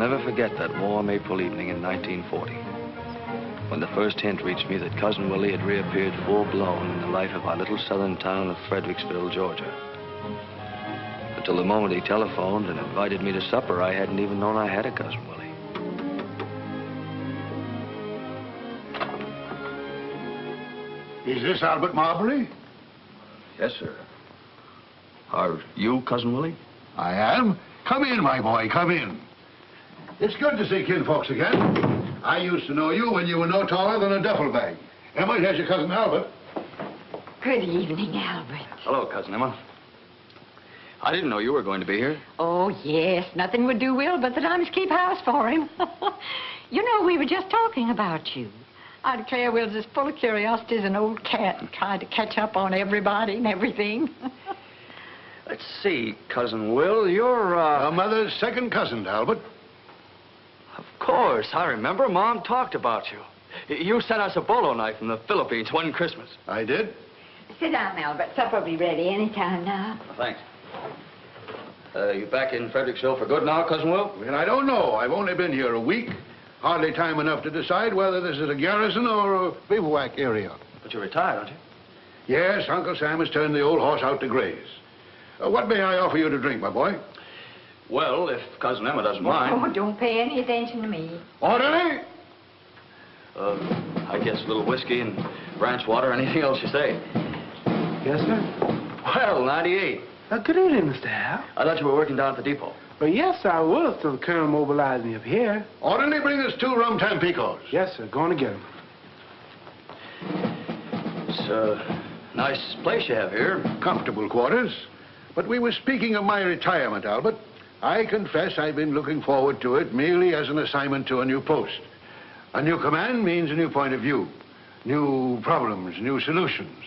never forget that warm April evening in 1940, when the first hint reached me that Cousin Willie had reappeared full-blown in the life of our little southern town of Fredericksville, Georgia. Until the moment he telephoned and invited me to supper, I hadn't even known I had a Cousin Willie. Is this Albert Marbury? Yes, sir. Are you Cousin Willie? I am. Come in, my boy, come in. It's good to see kinfolks again. I used to know you when you were no taller than a duffel bag. Emma, here's your cousin Albert. Good evening, Albert. Hello, Cousin Emma. I didn't know you were going to be here. Oh, yes. Nothing would do Will but that I must keep house for him. You know, we were just talking about you. I declare Will's as full of curiosity as an old cat and tried to catch up on everybody and everything. Let's see, Cousin Will, you're, Our mother's second cousin, Albert. Of course, I remember. Mom talked about you. You sent us a bolo knife from the Philippines one Christmas. I did? Sit down, Albert. Supper will be ready any time now. Thanks. You back in Fredericksville for good now, Cousin Will? Well, I don't know. I've only been here a week. Hardly time enough to decide whether this is a garrison or a bivouac area. But you're retired, aren't you? Yes, Uncle Sam has turned the old horse out to graze. What may I offer you to drink, my boy? Well, if Cousin Emma doesn't mind. Oh, don't pay any attention to me. Orderly? I guess a little whiskey and branch water, anything else you say. Yes, sir? Well, 98. Good evening, Mr. Hal. I thought you were working down at the depot. Well, yes, I was till the colonel mobilized me up here. Orderly, bring us 2 rum Tampicos. Yes, sir. Going to get them. It's a nice place you have here. Comfortable quarters. But we were speaking of my retirement, Albert. I confess I've been looking forward to it merely as an assignment to a new post. A new command means a new point of view, new problems, new solutions.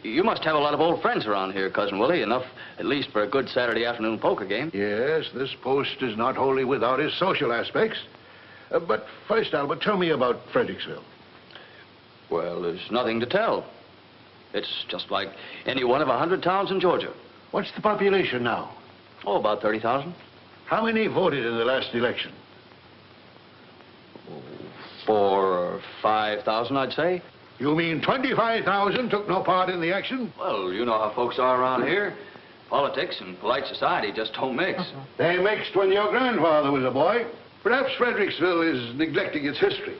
You must have a lot of old friends around here, Cousin Willie, enough at least for a good Saturday afternoon poker game. Yes, this post is not wholly without its social aspects. But first, Albert, tell me about Fredericksville. Well, there's nothing to tell. It's just like any one of 100 towns in Georgia. What's the population now? Oh, about 30,000. How many voted in the last election? 4,000 or 5,000, I'd say. You mean 25,000 took no part in the action? Well, you know how folks are around here. Politics and polite society just don't mix. They mixed when your grandfather was a boy. Perhaps Fredericksville is neglecting its history.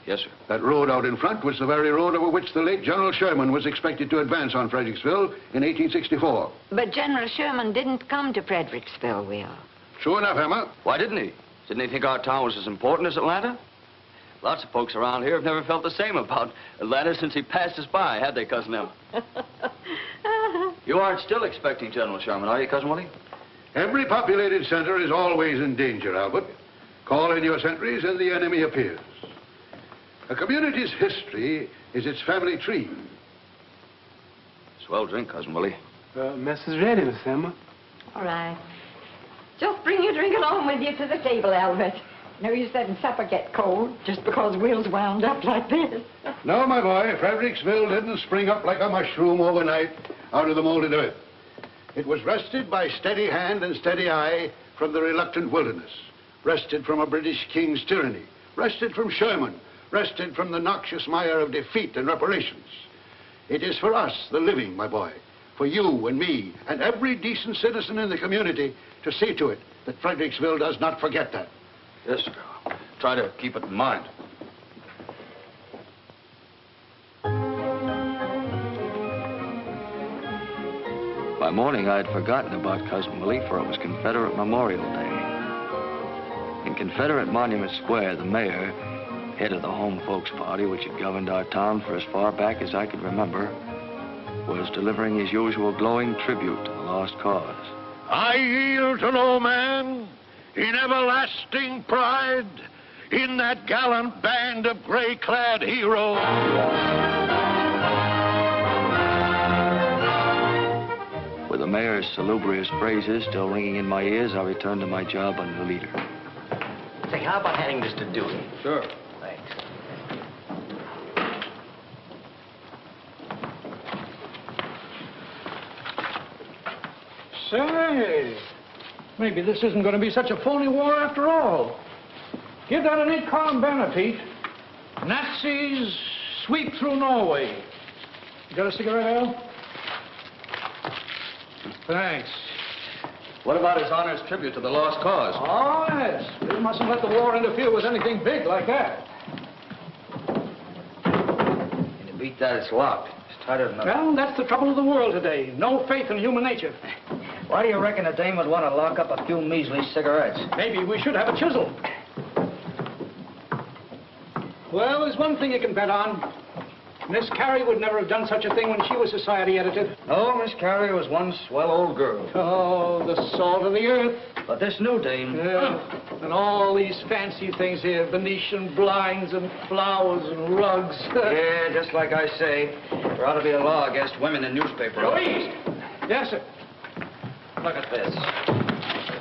Yes, sir. That road out in front was the very road over which the late General Sherman was expected to advance on Fredericksville in 1864. But General Sherman didn't come to Fredericksville, Will. True enough, Emma. Why didn't he? Didn't he think our town was as important as Atlanta? Lots of folks around here have never felt the same about Atlanta since he passed us by, had they, Cousin Emma? You aren't still expecting General Sherman, are you, Cousin Willie? Every populated center is always in danger, Albert. Call in your sentries and the enemy appears. A community's history is its family tree. Swell drink, Cousin Willie. Mess is ready, Miss Emma. All right. Just bring your drink along with you to the table, Albert. No use letting supper get cold just because Will's wound up like this. No, my boy, Fredericksville didn't spring up like a mushroom overnight out of the molded earth. It was wrested by steady hand and steady eye from the reluctant wilderness, wrested from a British king's tyranny, wrested from Sherman, wrested from the noxious mire of defeat and reparations. It is for us, the living, my boy, for you and me and every decent citizen in the community to see to it that Fredericksville does not forget that. Yes, sir. Try to keep it in mind. By morning, I had forgotten about Cousin Willie, for it was Confederate Memorial Day. In Confederate Monument Square, the mayor, head of the home folks party which had governed our town for as far back as I could remember, was delivering his usual glowing tribute to the lost cause. I yield to no man in everlasting pride in that gallant band of gray-clad heroes. With the mayor's salubrious phrases still ringing in my ears, I returned to my job under the leader. Say, how about handing this to Dewey? Sure. Thanks. Say, Maybe this isn't going to be such a phony war after all. Give that an 8-column banner, Pete. Nazis sweep through Norway. You got a cigarette, Earl? Thanks. What about His Honor's tribute to the lost cause? Oh, yes. We mustn't let the war interfere with anything big like that. And to beat that, it's locked. It's tighter than Well, that's the trouble of the world today. No faith in human nature. Why do you reckon a dame would want to lock up a few measly cigarettes? Maybe we should have a chisel. Well, there's one thing you can bet on. Miss Carey would never have done such a thing when she was society editor. No, Miss Carey was one swell old girl. Oh, the salt of the earth. But this new dame... Yeah, and all these fancy things here, Venetian blinds and flowers and rugs. Yeah, just like I say, there ought to be a law against women in newspaper. Louise! Yes, sir. Look at this.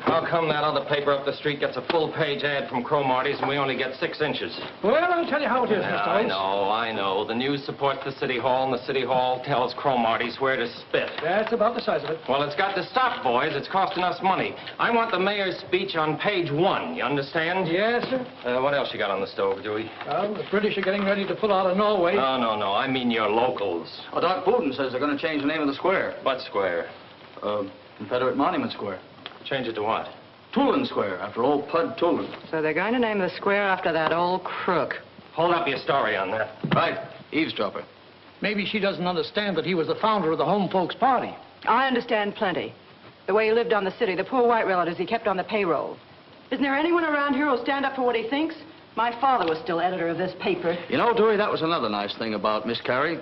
How come that other paper up the street gets a full-page ad from Cromarty's and we only get 6 inches? Well, I'll tell you how it is, Mr. Hoats. I know. The news supports the City Hall, and the City Hall tells Cromarty's where to spit. That's about the size of it. Well, it's got to stop, boys. It's costing us money. I want the mayor's speech on page 1, you understand? Yes, sir. What else you got on the stove, Dewey? Well, the British are getting ready to pull out of Norway. No. I mean your locals. Oh, Doc Buden says they're going to change the name of the square. What square? Confederate Monument Square. Change it to what? Tulin Square, after old Pud Tulin. So they're going to name the square after that old crook. Hold up your story on that. Right. Eavesdropper. Maybe she doesn't understand that he was the founder of the Home Folks Party. I understand plenty. The way he lived on the city, the poor white relatives he kept on the payroll. Isn't there anyone around here who'll stand up for what he thinks? My father was still editor of this paper. You know, Dewey, that was another nice thing about Miss Carey.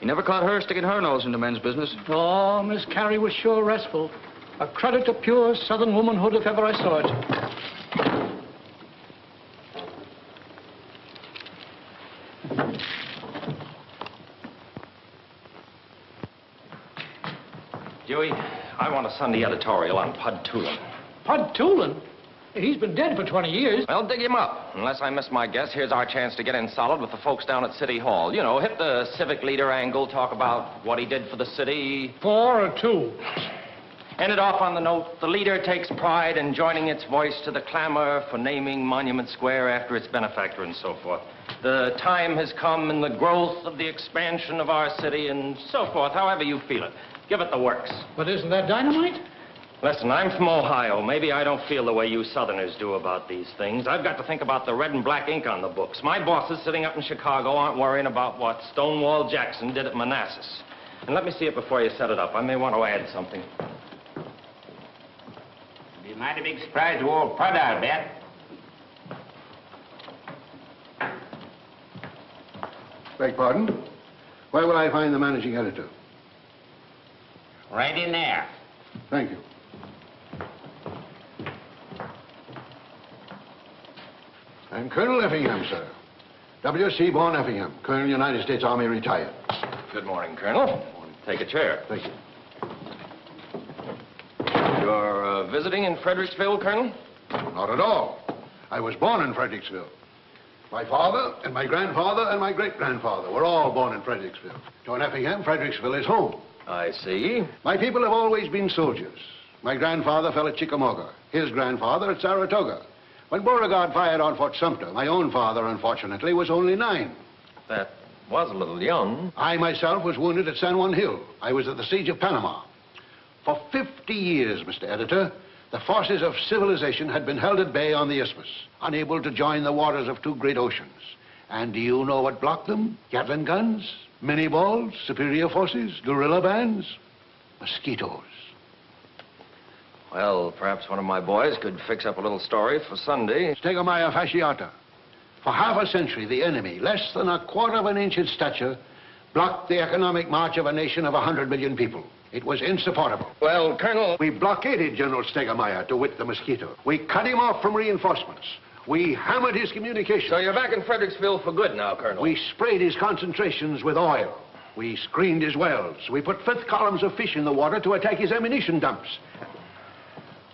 You never caught her sticking her nose into men's business. Oh, Miss Carey was sure restful. A credit to pure Southern womanhood if ever I saw it. Dewey, I want a Sunday editorial on Pud Tulin. Pud Tulin? He's been dead for 20 years. Well, dig him up. Unless I miss my guess, here's our chance to get in solid with the folks down at City Hall. You know, hit the civic leader angle, talk about what he did for the city. 4 or 2. End it off on the note, the leader takes pride in joining its voice to the clamor for naming Monument Square after its benefactor and so forth. The time has come in the growth of the expansion of our city and so forth, however you feel it. Give it the works. But isn't that dynamite? Listen, I'm from Ohio. Maybe I don't feel the way you Southerners do about these things. I've got to think about the red and black ink on the books. My bosses sitting up in Chicago aren't worrying about what Stonewall Jackson did at Manassas. And let me see it before you set it up. I may want to add something. Be a mighty big surprise to old Pud, I'll bet. Beg pardon? Where will I find the managing editor? Right in there. Thank you. I'm Colonel Effingham, sir. W. Seaborn Effingham, Colonel, United States Army, retired. Good morning, Colonel. Take a chair. Thank you. You're visiting in Fredericksville, Colonel? Not at all. I was born in Fredericksville. My father and my grandfather and my great-grandfather were all born in Fredericksville. To an Effingham, Fredericksville is home. I see. My people have always been soldiers. My grandfather fell at Chickamauga, his grandfather at Saratoga. When Beauregard fired on Fort Sumter, my own father, unfortunately, was only 9. That was a little young. I myself was wounded at San Juan Hill. I was at the siege of Panama. For 50 years, Mr. Editor, the forces of civilization had been held at bay on the isthmus, unable to join the waters of 2 great oceans. And do you know what blocked them? Gatling guns, mini balls, superior forces, guerrilla bands, mosquitoes. Well, perhaps one of my boys could fix up a little story for Sunday. Stegomyia fasciata. For half a century, the enemy, less than 1/4 of an inch in stature, blocked the economic march of a nation of 100 million people. It was insupportable. Well, Colonel... We blockaded General Stegomyia, to wit the mosquito. We cut him off from reinforcements. We hammered his communications. So you're back in Fredericksville for good now, Colonel? We sprayed his concentrations with oil. We screened his wells. We put 5th columns of fish in the water to attack his ammunition dumps.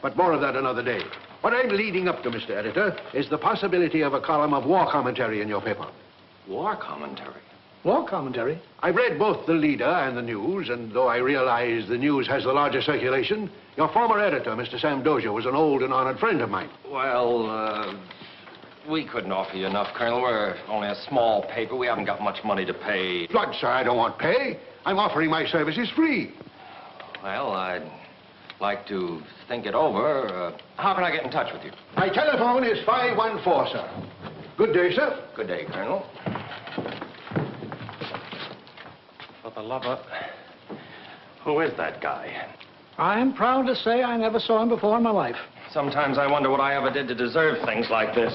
But more of that another day. What I'm leading up to, Mr. Editor, is the possibility of a column of war commentary in your paper. War commentary? War commentary? I've read both the leader and the news, and though I realize the news has the larger circulation, your former editor, Mr. Sam Dozier, was an old and honored friend of mine. Well, we couldn't offer you enough, Colonel. We're only a small paper. We haven't got much money to pay. Blood, sir, I don't want pay. I'm offering my services free. Well, I'd like to think it over. How can I get in touch with you? My telephone is 514, sir. Good day, sir. Good day, Colonel. For the love of... Who is that guy? I'm proud to say I never saw him before in my life. Sometimes I wonder what I ever did to deserve things like this.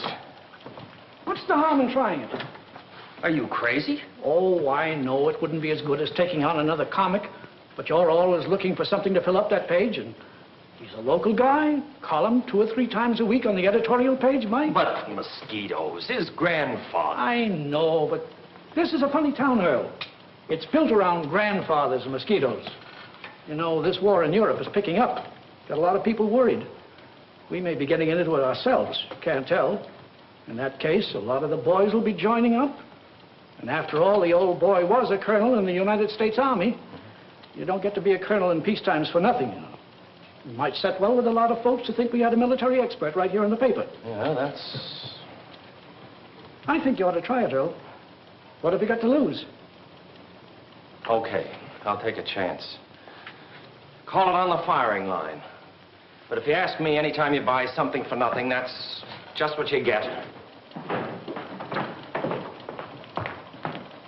What's the harm in trying it? Are you crazy? Oh, I know it wouldn't be as good as taking on another comic, but you're always looking for something to fill up that page, and he's a local guy. Column 2 or 3 times a week on the editorial page, Mike. But mosquitoes, his grandfather. I know, but this is a funny town, Earl. It's built around grandfathers and mosquitoes. You know, this war in Europe is picking up. Got a lot of people worried. We may be getting into it ourselves. Can't tell. In that case, a lot of the boys will be joining up. And after all, the old boy was a colonel in the United States Army. You don't get to be a colonel in peace times for nothing, you know. It might set well with a lot of folks to think we had a military expert right here in the paper. Yeah, that's... I think you ought to try it, Earl. What have you got to lose? Okay, I'll take a chance. Call it on the firing line. But if you ask me anytime you buy something for nothing, that's just what you get.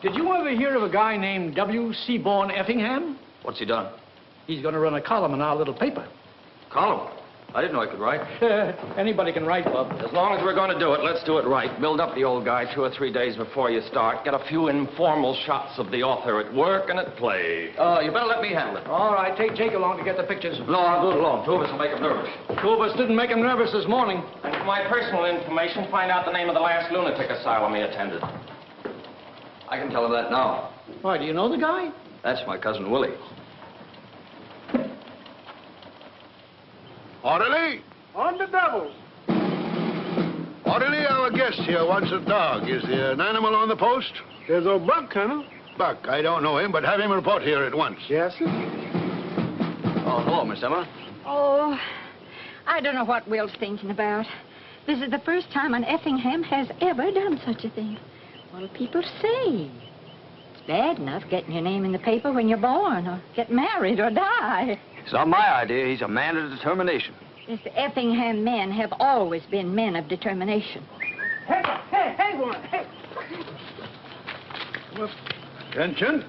Did you ever hear of a guy named W. Seaborn Effingham? What's he done? He's going to run a column in our little paper. Column? I didn't know I could write. Anybody can write, Bub. As long as we're going to do it, let's do it right. Build up the old guy 2 or 3 days before you start. Get a few informal shots of the author at work and at play. You better let me handle it. All right, take Jake along to get the pictures. No, I'll do it alone. 2 of us will make him nervous. 2 of us didn't make him nervous this morning. And for my personal information, find out the name of the last lunatic asylum he attended. I can tell him that now. Why, do you know the guy? That's my cousin Willie. Orderly! On the double. Orderly, our guest here wants a dog. Is there an animal on the post? There's old Buck, Colonel. Buck, I don't know him, but have him report here at once. Yes, sir. Oh, hello, Miss Emma. Oh, I don't know what Will's thinking about. This is the first time an Effingham has ever done such a thing. What'll people say? It's bad enough getting your name in the paper when you're born, or get married, or die. It's not my idea. He's a man of determination. Yes, the Effingham men have always been men of determination. Hey, one. Hey. Attention.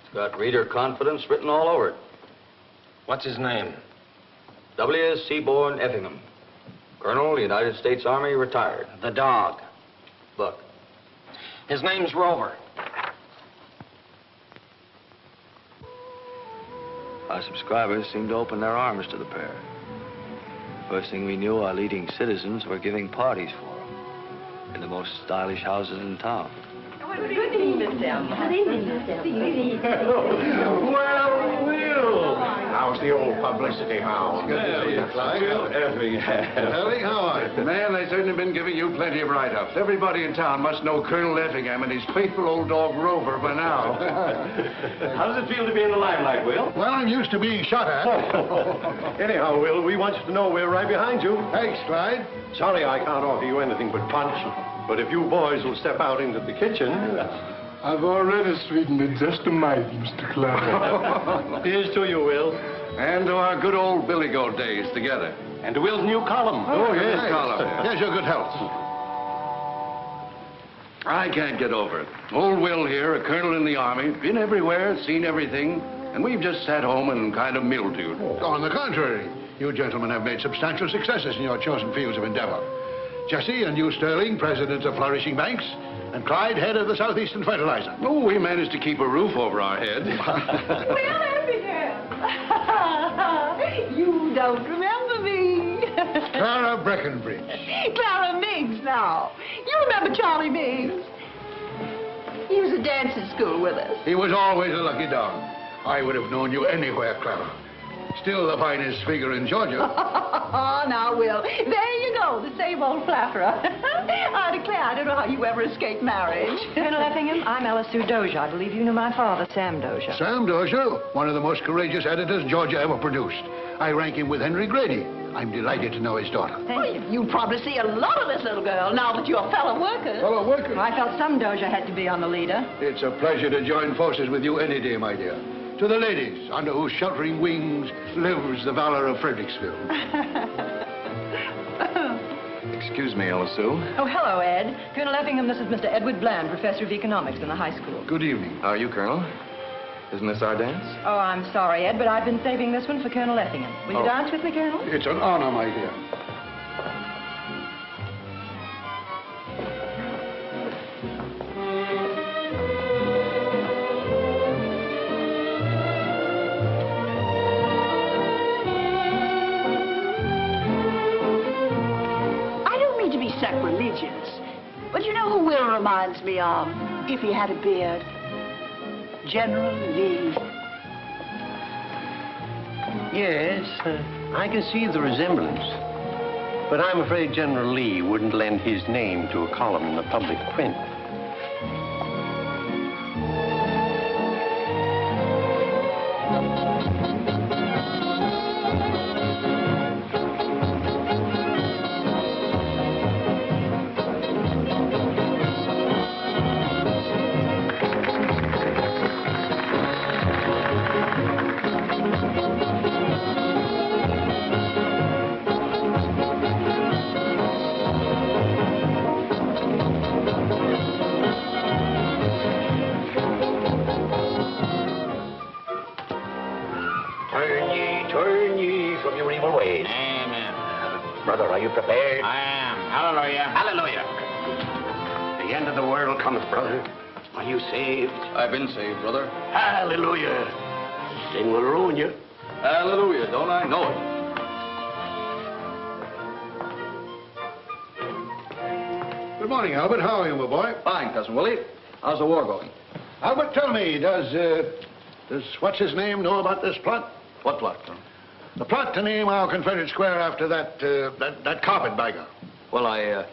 It's got reader confidence written all over it. What's his name? W. Seaborn Effingham. Colonel, United States Army, retired. The dog. Buck. His name's Rover. Our subscribers seemed to open their arms to the pair. First thing we knew, our leading citizens were giving parties for them in the most stylish houses in town. Good evening, Miss Elm. Good evening, Miss Elm. Well, Will. How's the old publicity hound? Good to see you, Clyde. Irving, how are you? Man, they've certainly been giving you plenty of write-ups. Everybody in town must know Colonel Effingham and his faithful old dog Rover by now. How does it feel to be in the limelight, Will? Well, I'm used to being shot at. Anyhow, Will, we want you to know we're right behind you. Thanks, Clyde. Sorry I can't offer you anything but punch, but if you boys will step out into the kitchen... I've already sweetened it just a mite, Mr. Clark. Here's to you, Will. And to our good old Billy Goat days together. And to Will's new column. Oh, yes, column. Here's your good health. I can't get over it. Old Will here, a colonel in the Army, been everywhere, seen everything, and we've just sat home and kind of mildewed. On the contrary, you gentlemen have made substantial successes in your chosen fields of endeavor. Jesse and you, Sterling, presidents of flourishing banks, and Clyde, head of the Southeastern Fertilizer. Oh, we managed to keep a roof over our head. Well, Effingham. You don't remember me. Clara Breckenbridge. Clara Miggs now. You remember Charlie Miggs? He was at dancing school with us. He was always a lucky dog. I would have known you anywhere, Clara. Still the finest figure in Georgia. Oh, now, Will, there you go, the same old flatterer. I declare, I don't know how you ever escaped marriage. Colonel Effingham, I'm Sue Dozier. I believe you knew my father, Sam Dozier. Sam Dozier, one of the most courageous editors Georgia ever produced. I rank him with Henry Grady. I'm delighted to know his daughter. You probably see a lot of this little girl now that you're fellow workers. Fellow workers? I felt some Dozier had to be on the leader. It's a pleasure to join forces with you any day, my dear. To the ladies, under whose sheltering wings lives the valor of Fredericksville. Excuse me, Sue. Oh, hello, Ed. Colonel Effingham, this is Mr. Edward Bland, professor of economics in the high school. Good evening. How are you, Colonel? Isn't this our dance? Oh, I'm sorry, Ed, but I've been saving this one for Colonel Effingham. Will you dance with me, Colonel? It's an honor, my dear. Sacrilegious. But you know who Will reminds me of, if he had a beard? General Lee. Yes, I can see the resemblance. But I'm afraid General Lee wouldn't lend his name to a column in the public print. Turn ye from your evil ways. Amen. Brother, are you prepared? I am. Hallelujah. Hallelujah. The end of the world comes, brother. Are you saved? I've been saved, brother. Hallelujah. Sin will ruin you. Hallelujah, don't I know it? Good morning, Albert. How are you, my boy? Fine, Cousin Willie. How's the war going? Albert, tell me, does what's his name know about this plot? What plot, Colonel? The plot to name our Confederate Square after that carpetbagger. Well, I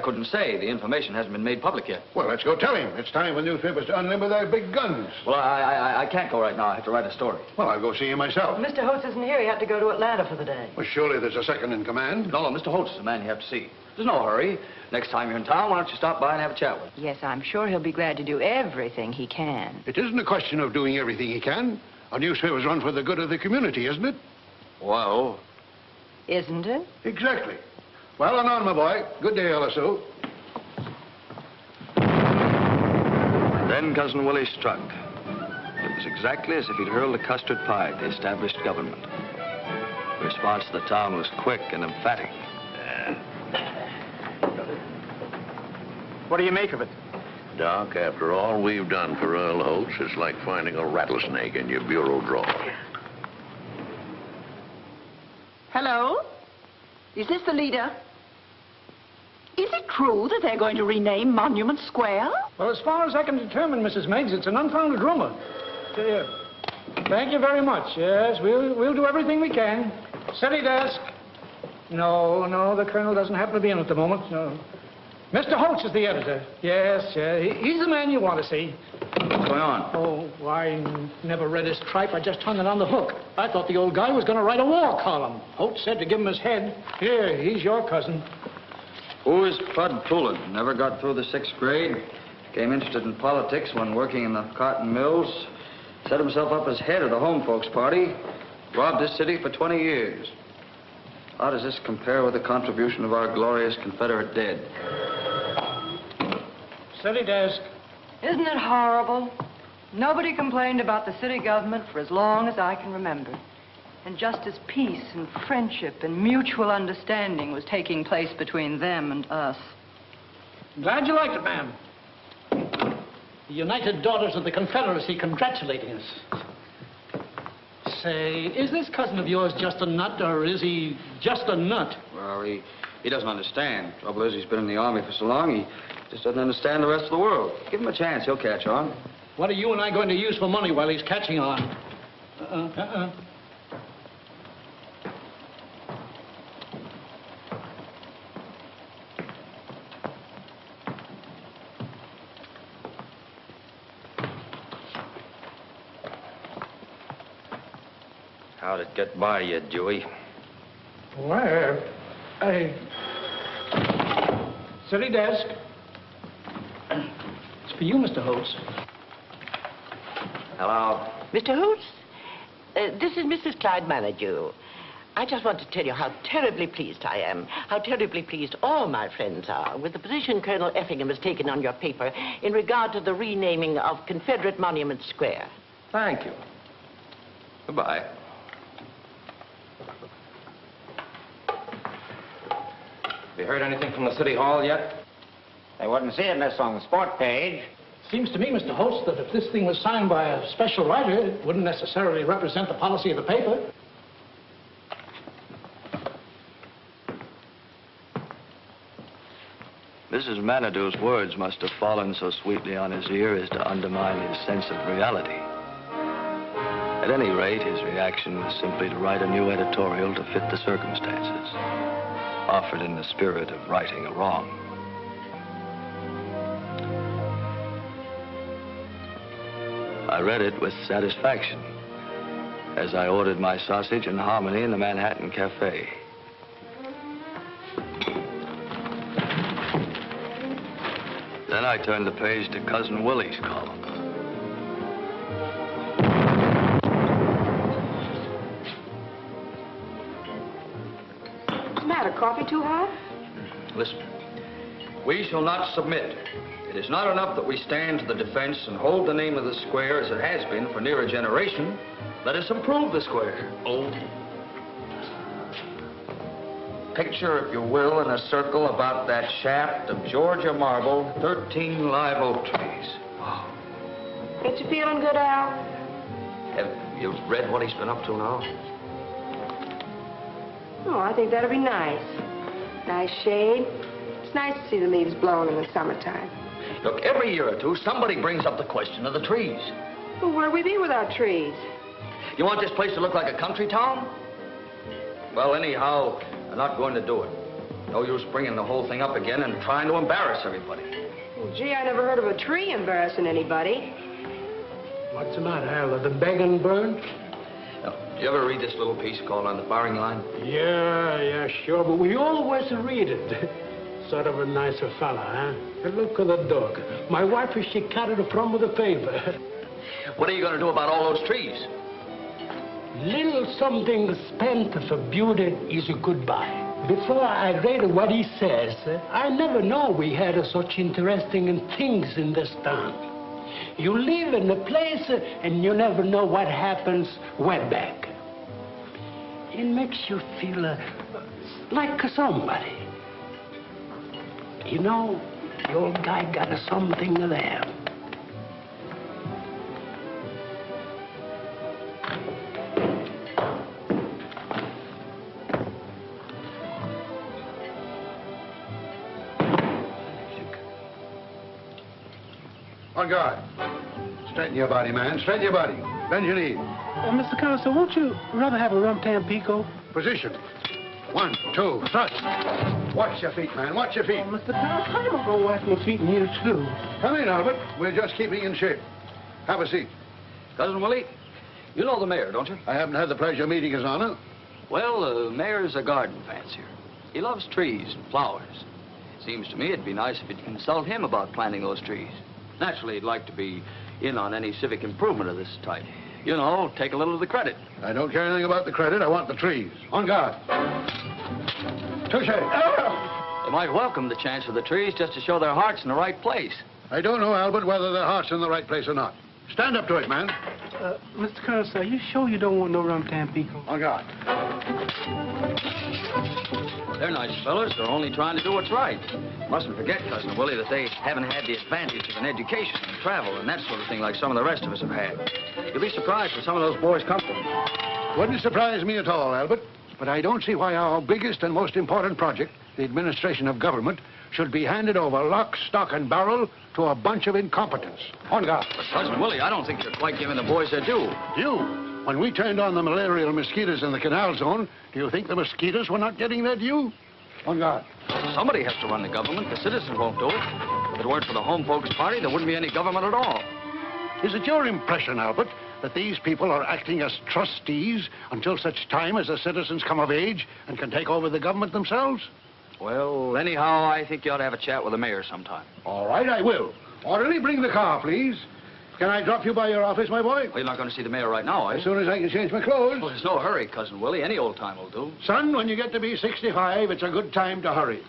couldn't say. The information hasn't been made public yet. Well, let's go tell him. It's time for newspapers to unlimber their big guns. Well, I can't go right now. I have to write a story. Well, I'll go see him myself. Mr. Hoats isn't here. He had to go to Atlanta for the day. Well, surely there's a second in command. No, Mr. Hoats is the man you have to see. There's no hurry. Next time you're in town, why don't you stop by and have a chat with him? Yes, I'm sure he'll be glad to do everything he can. It isn't a question of doing everything he can. Our newspapers run for the good of the community, isn't it? Well... Isn't it? Exactly. Well, on, my boy. Good day, Sue. Then Cousin Willie struck. It was exactly as if he'd hurled a custard pie at the established government. The response to the town was quick and emphatic. What do you make of it? Doc, after all we've done for Earl Hoats, it's like finding a rattlesnake in your bureau drawer. Hello? Is this the leader? Is it true that they're going to rename Monument Square? Well, as far as I can determine, Mrs. Meigs, it's an unfounded rumor. Thank you very much. Yes, we'll do everything we can. Steady desk. No, the colonel doesn't happen to be in at the moment. No. Mr. Hoats is the editor. Yes, he's the man you want to see. What's going on? Oh, I never read his tripe. I just hung it on the hook. I thought the old guy was going to write a war column. Hoats said to give him his head. Here, he's your cousin. Who is Bud Poulin? Never got through the 6th grade. Became interested in politics when working in the cotton mills. Set himself up as head of the home folks party. Robbed this city for 20 years. How does this compare with the contribution of our glorious Confederate dead? Steady desk. Isn't it horrible? Nobody complained about the city government for as long as I can remember. And just as peace and friendship and mutual understanding was taking place between them and us. Glad you liked it, ma'am. The United Daughters of the Confederacy congratulating us. Say, is this cousin of yours just a nut, or is he just a nut? Well, he doesn't understand. Trouble is, he's been in the Army for so long, he just doesn't understand the rest of the world. Give him a chance, he'll catch on. What are you and I going to use for money while he's catching on? How'd it get by you, Dewey? Where? City desk. It's for you, Mr. Hoats. Hello. Mr. Hoats, this is Mrs. Clyde Manager. I just want to tell you how terribly pleased I am, how terribly pleased all my friends are with the position Colonel Effingham has taken on your paper in regard to the renaming of Confederate Monument Square. Thank you. Goodbye. Have you heard anything from the City Hall yet? They wouldn't see it unless on the sport page. Seems to me, Mr. Hoats, that if this thing was signed by a special writer, it wouldn't necessarily represent the policy of the paper. Mrs. Manido's words must have fallen so sweetly on his ear as to undermine his sense of reality. At any rate, his reaction was simply to write a new editorial to fit the circumstances, offered in the spirit of righting a wrong. I read it with satisfaction as I ordered my sausage and hominy in the Manhattan Cafe. Then I turned the page to Cousin Willie's column. What's the matter? Coffee too hot? Listen, we shall not submit. It is not enough that we stand to the defense and hold the name of the square as it has been for near a generation. Let us improve the square. Oh. Picture, if you will, in a circle about that shaft of Georgia marble, 13 live oak trees. Wow. Ain't you feeling good, Al? Have you read what he's been up to now? Oh, I think that'll be nice. Nice shade. It's nice to see the leaves blowing in the summertime. Look, every year or two, somebody brings up the question of the trees. Well, where'd we be without trees? You want this place to look like a country town? Well, anyhow, I'm not going to do it. No use bringing the whole thing up again and trying to embarrass everybody. Well, gee, I never heard of a tree embarrassing anybody. What's the matter, Al? Are the begging burned? Now, did you ever read this little piece called On the Firing Line? Yeah, sure, but we always read it. Sort of a nicer fella, huh? Look at the dog. My wife, she carried it from the paper. What are you going to do about all those trees? Little something spent for beauty is a goodbye. Before I read what he says, I never know we had such interesting things in this town. You live in a place and you never know what happens way back. It makes you feel like somebody. You know, the old guy got something there. On guard. Straighten your body, man. Straighten your body. Bend your knee. Mr. Consul, won't you rather have a rum tampico? Position. 1, 2, thrust. Watch your feet, man. Watch your feet. Oh, Mr. Consul, I'm going to go wash my feet in here, too. Come in, Albert. We're just keeping in shape. Have a seat. Cousin Willie, you know the mayor, don't you? I haven't had the pleasure of meeting His Honor. Well, the mayor's a garden fancier. He loves trees and flowers. Seems to me it'd be nice if you'd consult him about planting those trees. Naturally, he'd like to be in on any civic improvement of this type. You know, take a little of the credit. I don't care anything about the credit. I want the trees. On guard. Touche. They might welcome the chance of the trees just to show their hearts in the right place. I don't know, Albert, whether their heart's in the right place or not. Stand up to it, man. Mr. Consul, are you sure you don't want no rum tampico? On guard. They're nice fellas. They're only trying to do what's right. Mustn't forget, Cousin Willie, that they haven't had the advantage of an education and travel and that sort of thing like some of the rest of us have had. You'll be surprised where some of those boys come from. Wouldn't surprise me at all, Albert. But I don't see why our biggest and most important project, the administration of government, should be handed over lock, stock, and barrel to a bunch of incompetents. On guard. But, Cousin Willie, I don't think you're quite giving the boys their due. Due? When we turned on the malarial mosquitoes in the canal zone, do you think the mosquitoes were not getting their due? On guard. Somebody has to run the government. The citizens won't do it. If it weren't for the Home Folks Party, there wouldn't be any government at all. Is it your impression, Albert, that these people are acting as trustees until such time as the citizens come of age and can take over the government themselves? Well, anyhow, I think you ought to have a chat with the mayor sometime. All right, I will. Orderly, bring the car, please. Can I drop you by your office, my boy? Well, you're not going to see the mayor right now, are you? As soon as I can change my clothes. Well, there's no hurry, Cousin Willie. Any old time will do. Son, when you get to be 65, it's a good time to hurry.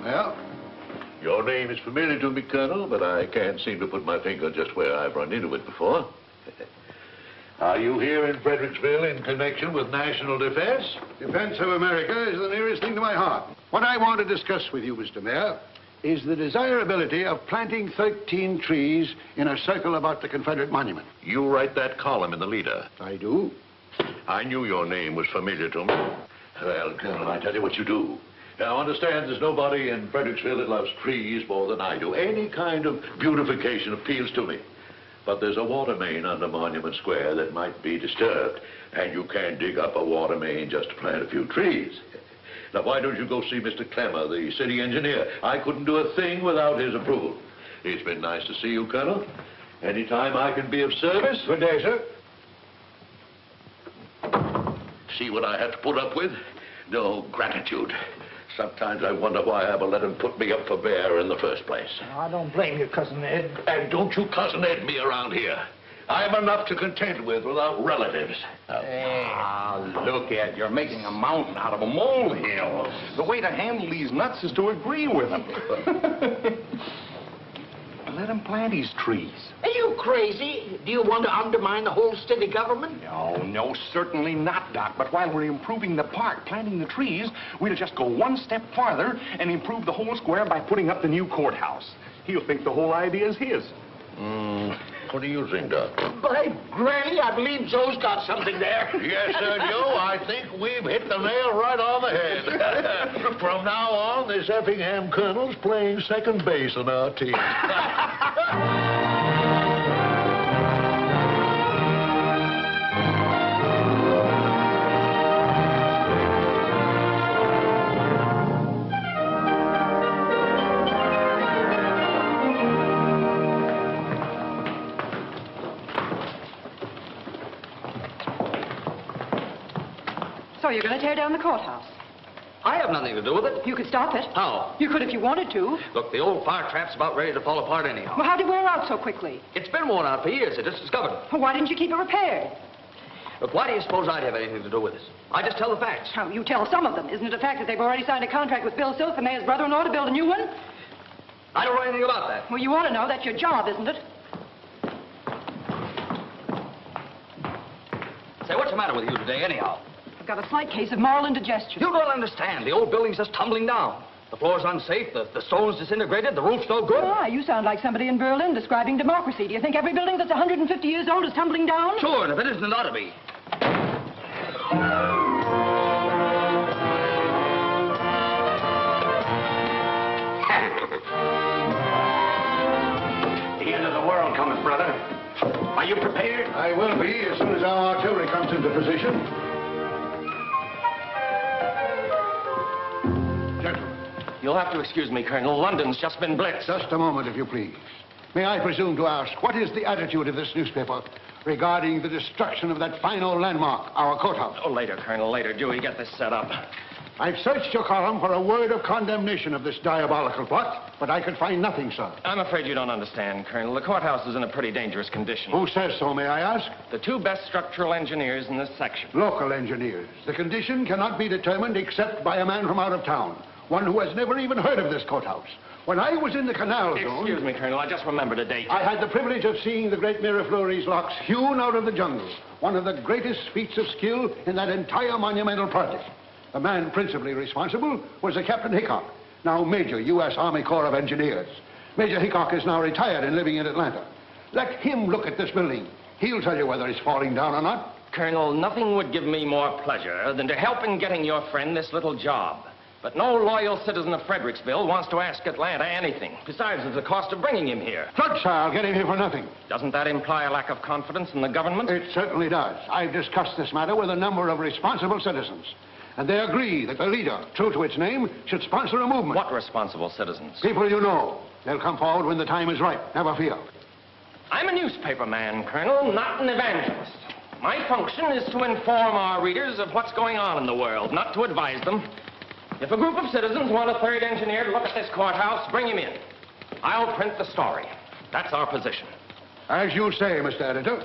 Well, your name is familiar to me, Colonel, but I can't seem to put my finger just where I've run into it before. Are you here in Fredericksville in connection with national defense? Defense of America is the nearest thing to my heart. What I want to discuss with you, Mr. Mayor, is the desirability of planting 13 trees in a circle about the Confederate Monument. You write that column in the leader. I do. I knew your name was familiar to me. Well, Colonel, I tell you what you do. Now, understand there's nobody in Fredericksville that loves trees more than I do. Any kind of beautification appeals to me. But there's a water main under Monument Square that might be disturbed, and you can't dig up a water main just to plant a few trees. Now, why don't you go see Mr. Clemmer, the city engineer? I couldn't do a thing without his approval. It's been nice to see you, Colonel. Anytime I can be of service. Good day, sir. See what I have to put up with? No gratitude. Sometimes I wonder why I ever let him put me up for bear in the first place. I don't blame you, Cousin Ed. And don't you Cousin Ed me around here. I'm enough to contend with without relatives. Look, Ed, you're making a mountain out of a molehill. The way to handle these nuts is to agree with them. Let him plant his trees. Are you crazy? Do you want to undermine the whole city government? No, certainly not, Doc. But while we're improving the park, planting the trees, we'll just go one step farther and improve the whole square by putting up the new courthouse. He'll think the whole idea is his. What do you think, Doc? By granny, I believe Joe's got something there. Yes, sir, Joe. I think we've hit the nail right on the head. From now on, this Effingham colonel's playing second base on our team. So you're going to tear down the courthouse? I have nothing to do with it. You could stop it. How? You could if you wanted to. Look, the old fire trap's about ready to fall apart anyhow. Well, how'd it wear out so quickly? It's been worn out for years. I just discovered it. Well, why didn't you keep it repaired? Look, why do you suppose I'd have anything to do with this? I just tell the facts. Oh, you tell some of them. Isn't it a fact that they've already signed a contract with Bill Silk, the mayor's brother-in-law, to build a new one? I don't know anything about that. Well, you ought to know. That's your job, isn't it? Say, what's the matter with you today, anyhow? I've got a slight case of moral indigestion. You don't understand. The old building's just tumbling down. The floor's unsafe, the stone's disintegrated, the roof's no good. Ah, you sound like somebody in Berlin describing democracy. Do you think every building that's 150 years old is tumbling down? Sure, and if it isn't, it ought to be. The end of the world cometh, brother. Are you prepared? I will be as soon as our artillery comes into position. Gentlemen. You'll have to excuse me, Colonel. London's just been blitzed. Just a moment, if you please. May I presume to ask, what is the attitude of this newspaper regarding the destruction of that fine old landmark, our courthouse? Oh, later, Colonel, later. Dewey, get this set up. I've searched your column for a word of condemnation of this diabolical plot, but I could find nothing, sir. I'm afraid you don't understand, Colonel. The courthouse is in a pretty dangerous condition. Who says so, may I ask? The two best structural engineers in this section. Local engineers. The condition cannot be determined except by a man from out of town, one who has never even heard of this courthouse. When I was in the canal zone... Excuse me, Colonel, I just remembered a date. I had the privilege of seeing the great Miraflores locks hewn out of the jungle, one of the greatest feats of skill in that entire monumental project. The man principally responsible was a Captain Hickok, now Major, U.S. Army Corps of Engineers. Major Hickok is now retired and living in Atlanta. Let him look at this building. He'll tell you whether it's falling down or not. Colonel, nothing would give me more pleasure than to help in getting your friend this little job. But no loyal citizen of Fredericksville wants to ask Atlanta anything. Besides, there's the cost of bringing him here. Good, sir. I'll get him here for nothing. Doesn't that imply a lack of confidence in the government? It certainly does. I've discussed this matter with a number of responsible citizens. And they agree that the leader, true to its name, should sponsor a movement. What responsible citizens? People you know. They'll come forward when the time is right. Never fear. I'm a newspaper man, Colonel, not an evangelist. My function is to inform our readers of what's going on in the world, not to advise them. If a group of citizens want a third engineer to look at this courthouse, bring him in. I'll print the story. That's our position. As you say, Mr. Editor.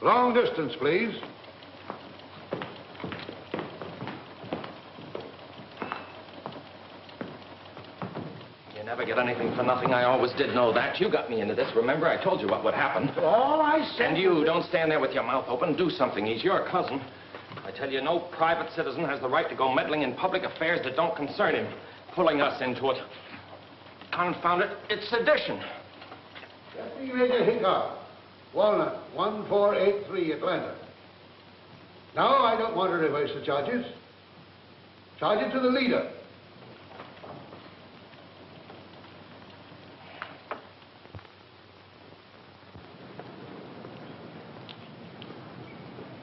Long distance, please. You never get anything for nothing. I always did know that. You got me into this. Remember, I told you what would happen. All I said... And you, don't stand there with your mouth open. Do something. He's your cousin. I tell you, no private citizen has the right to go meddling in public affairs that don't concern him, pulling us into it. Confound it, it's sedition. Deputy Major Hickok, Walnut, 1483, Atlanta. Now, I don't want to reverse the charges. Charge it to the leader.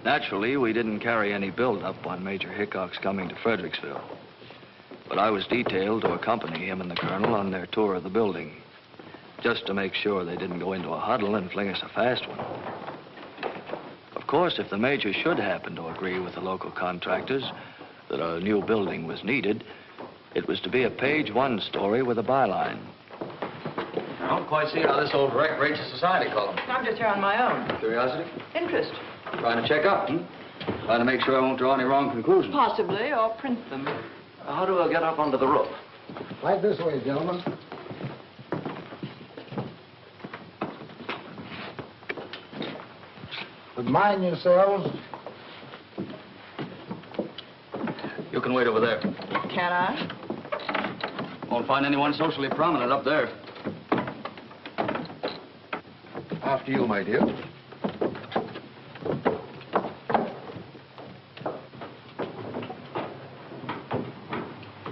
Naturally, we didn't carry any build-up on Major Hickok's coming to Fredericksville. But I was detailed to accompany him and the colonel on their tour of the building, just to make sure they didn't go into a huddle and fling us a fast one. Of course, if the major should happen to agree with the local contractors that a new building was needed, it was to be a page one story with a byline. I don't quite see how this old wreck rates a society column. I'm just here on my own. Curiosity? Interest. Trying to check up, Trying to make sure I won't draw any wrong conclusions. Possibly, or print them. How do I get up onto the roof? Right this way, gentlemen. But mind yourselves. You can wait over there. Can I? Won't find anyone socially prominent up there. After you, my dear.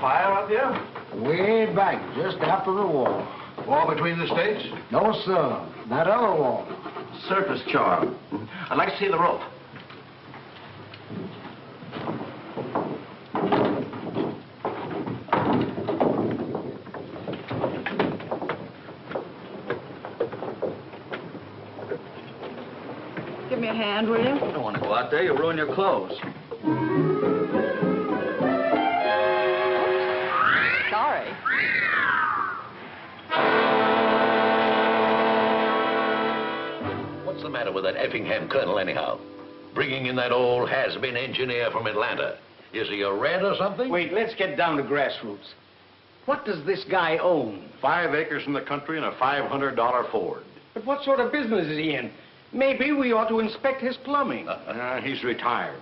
Fire up here? Way back, just after the war. War between the states? No, sir. That other war. Surface charm. I'd like to see the rope. Give me a hand, will you? You don't want to go out there. You'll ruin your clothes. Sorry. What's the matter with that Effingham colonel, anyhow? Bringing in that old has-been engineer from Atlanta. Is he a red or something? Wait, let's get down to grassroots. What does this guy own? 5 acres in the country and a $500 Ford. But what sort of business is he in? Maybe we ought to inspect his plumbing. He's retired.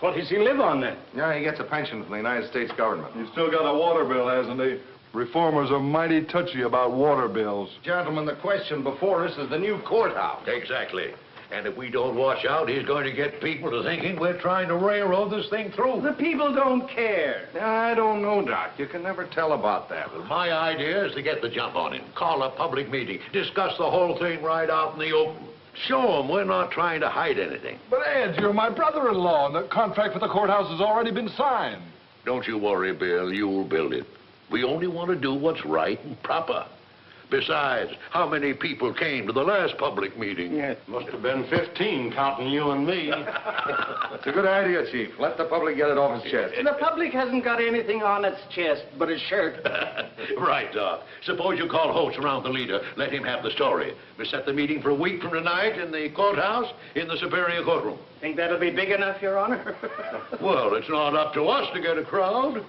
What does he live on, then? Yeah, he gets a pension from the United States government. He's still got a water bill, hasn't he? Reformers are mighty touchy about water bills. Gentlemen, the question before us is the new courthouse. Exactly. And if we don't watch out, he's going to get people to thinking we're trying to railroad this thing through. The people don't care. I don't know, Doc. You can never tell about that. My idea is to get the jump on him. Call a public meeting. Discuss the whole thing right out in the open. Show him we're not trying to hide anything. But, Ed, you're my brother-in-law, and the contract for the courthouse has already been signed. Don't you worry, Bill. You'll build it. We only want to do what's right and proper. Besides, how many people came to the last public meeting? Yeah, must have been 15, counting you and me. It's a good idea, Chief. Let the public get it off his chest. The public hasn't got anything on its chest but a shirt. Right, Doc. Suppose you call Hoats around the leader. Let him have the story. We set the meeting for a week from tonight in the courthouse in the Superior Courtroom. Think that'll be big enough, Your Honor? Well, it's not up to us to get a crowd.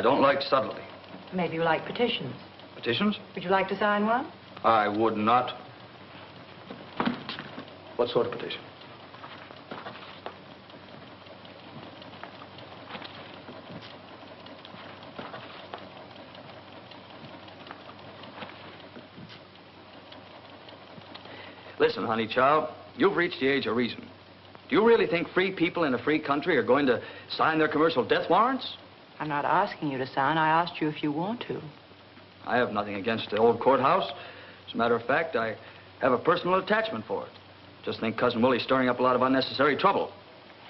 don't like subtlety. Maybe you like petitions. Petitions? Would you like to sign one? I would not. What sort of petition? Listen, honey child, you've reached the age of reason. Do you really think free people in a free country are going to sign their commercial death warrants? I'm not asking you to sign. I asked you if you want to. I have nothing against the old courthouse. As a matter of fact, I have a personal attachment for it. Just think Cousin Willie's stirring up a lot of unnecessary trouble.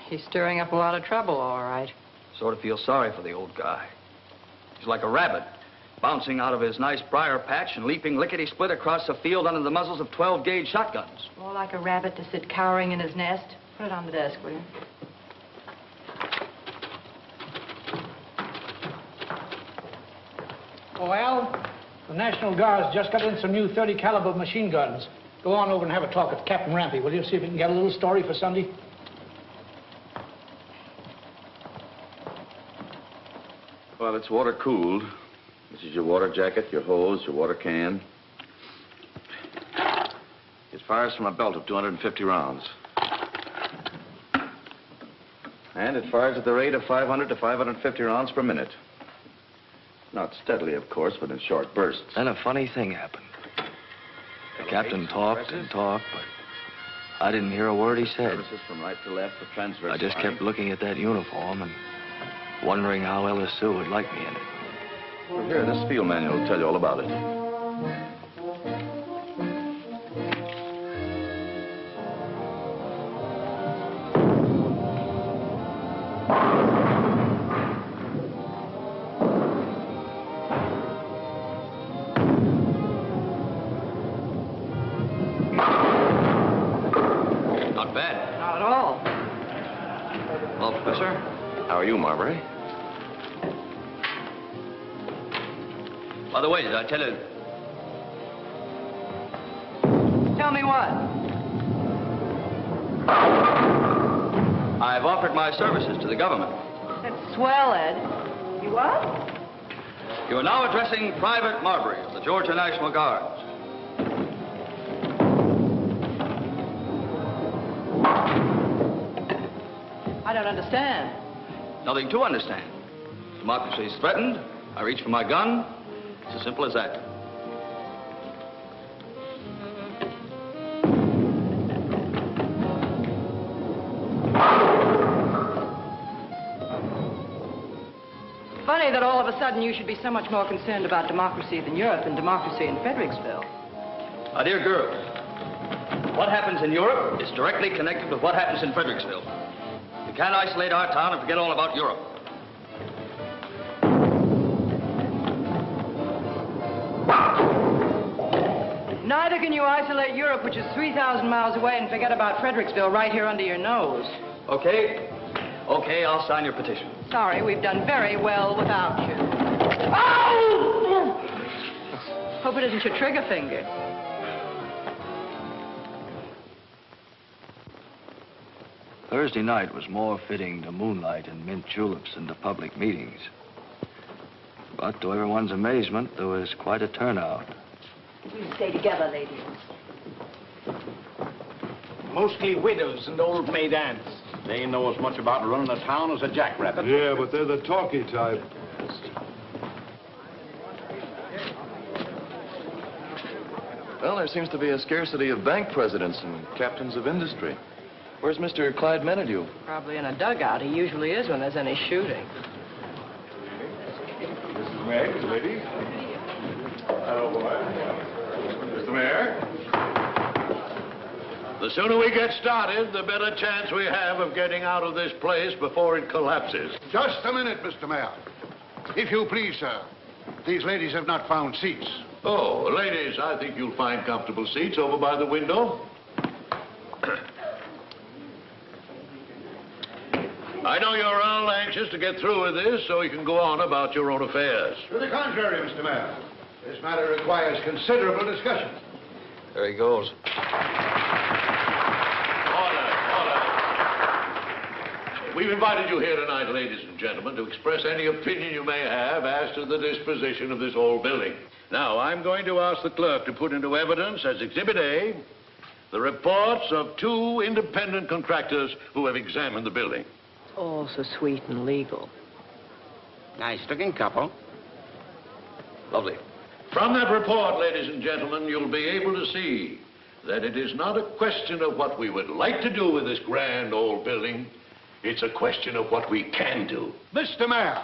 He's stirring up a lot of trouble, all right. Sort of feel sorry for the old guy. He's like a rabbit, bouncing out of his nice briar patch and leaping lickety-split across the field under the muzzles of 12-gauge shotguns. More like a rabbit to sit cowering in his nest. Put it on the desk, will you? Oh, Al, the National Guard's just got in some new 30 caliber machine guns. Go on over and have a talk with Captain Rampy, will you? See if we can get a little story for Sunday. Well, it's water cooled. This is your water jacket, your hose, your water can. It fires from a belt of 250 rounds. And it fires at the rate of 500 to 550 rounds per minute. Not steadily, of course, but in short bursts. Then a funny thing happened. The captain talked and talked, but I didn't hear a word he said. Services from right to left, the transverse I just line. kept looking at that uniform and wondering how Ella Sue would like me in it. Well, here, this field manual will tell you all about it. Not bad. Not at all. Well, Professor? How are you, Marbury? By the way, did I tell you... Tell me what? I've offered my services to the government. That's swell, Ed. You what? You are now addressing Private Marbury of the Georgia National Guards. I don't understand. Nothing to understand. Democracy is threatened. I reach for my gun. It's as simple as that. Funny that all of a sudden you should be so much more concerned about democracy than Europe and democracy in Fredericksville. My dear girl, what happens in Europe is directly connected with what happens in Fredericksville. You can't isolate our town and forget all about Europe. Neither can you isolate Europe, which is 3,000 miles away, and forget about Fredericksville right here under your nose. Okay. Okay, I'll sign your petition. Sorry, we've done very well without you. Oh! Hope it isn't your trigger finger. Thursday night was more fitting to moonlight and mint juleps than to public meetings. But to everyone's amazement, there was quite a turnout. We'll stay together, ladies. Mostly widows and old maid aunts. They know as much about running a town as a jackrabbit. Yeah, but they're the talky type. Well, there seems to be a scarcity of bank presidents and captains of industry. Where's Mr. Clyde Menadue? Probably in a dugout. He usually is when there's any shooting. Mrs. Meg, ladies. Hello, boy. Mr. Mayor. The sooner we get started, the better chance we have of getting out of this place before it collapses. Just a minute, Mr. Mayor. If you please, sir. These ladies have not found seats. Oh, ladies, I think you'll find comfortable seats over by the window. I know you're all anxious to get through with this so you can go on about your own affairs. To the contrary, Mr. Mayor. This matter requires considerable discussion. There he goes. We've invited you here tonight, ladies and gentlemen, to express any opinion you may have as to the disposition of this old building. Now, I'm going to ask the clerk to put into evidence as Exhibit A the reports of 2 independent contractors who have examined the building. All so sweet and legal. Nice-looking couple. Lovely. From that report, ladies and gentlemen, you'll be able to see that it is not a question of what we would like to do with this grand old building. It's a question of what we can do. Mr. Mayor,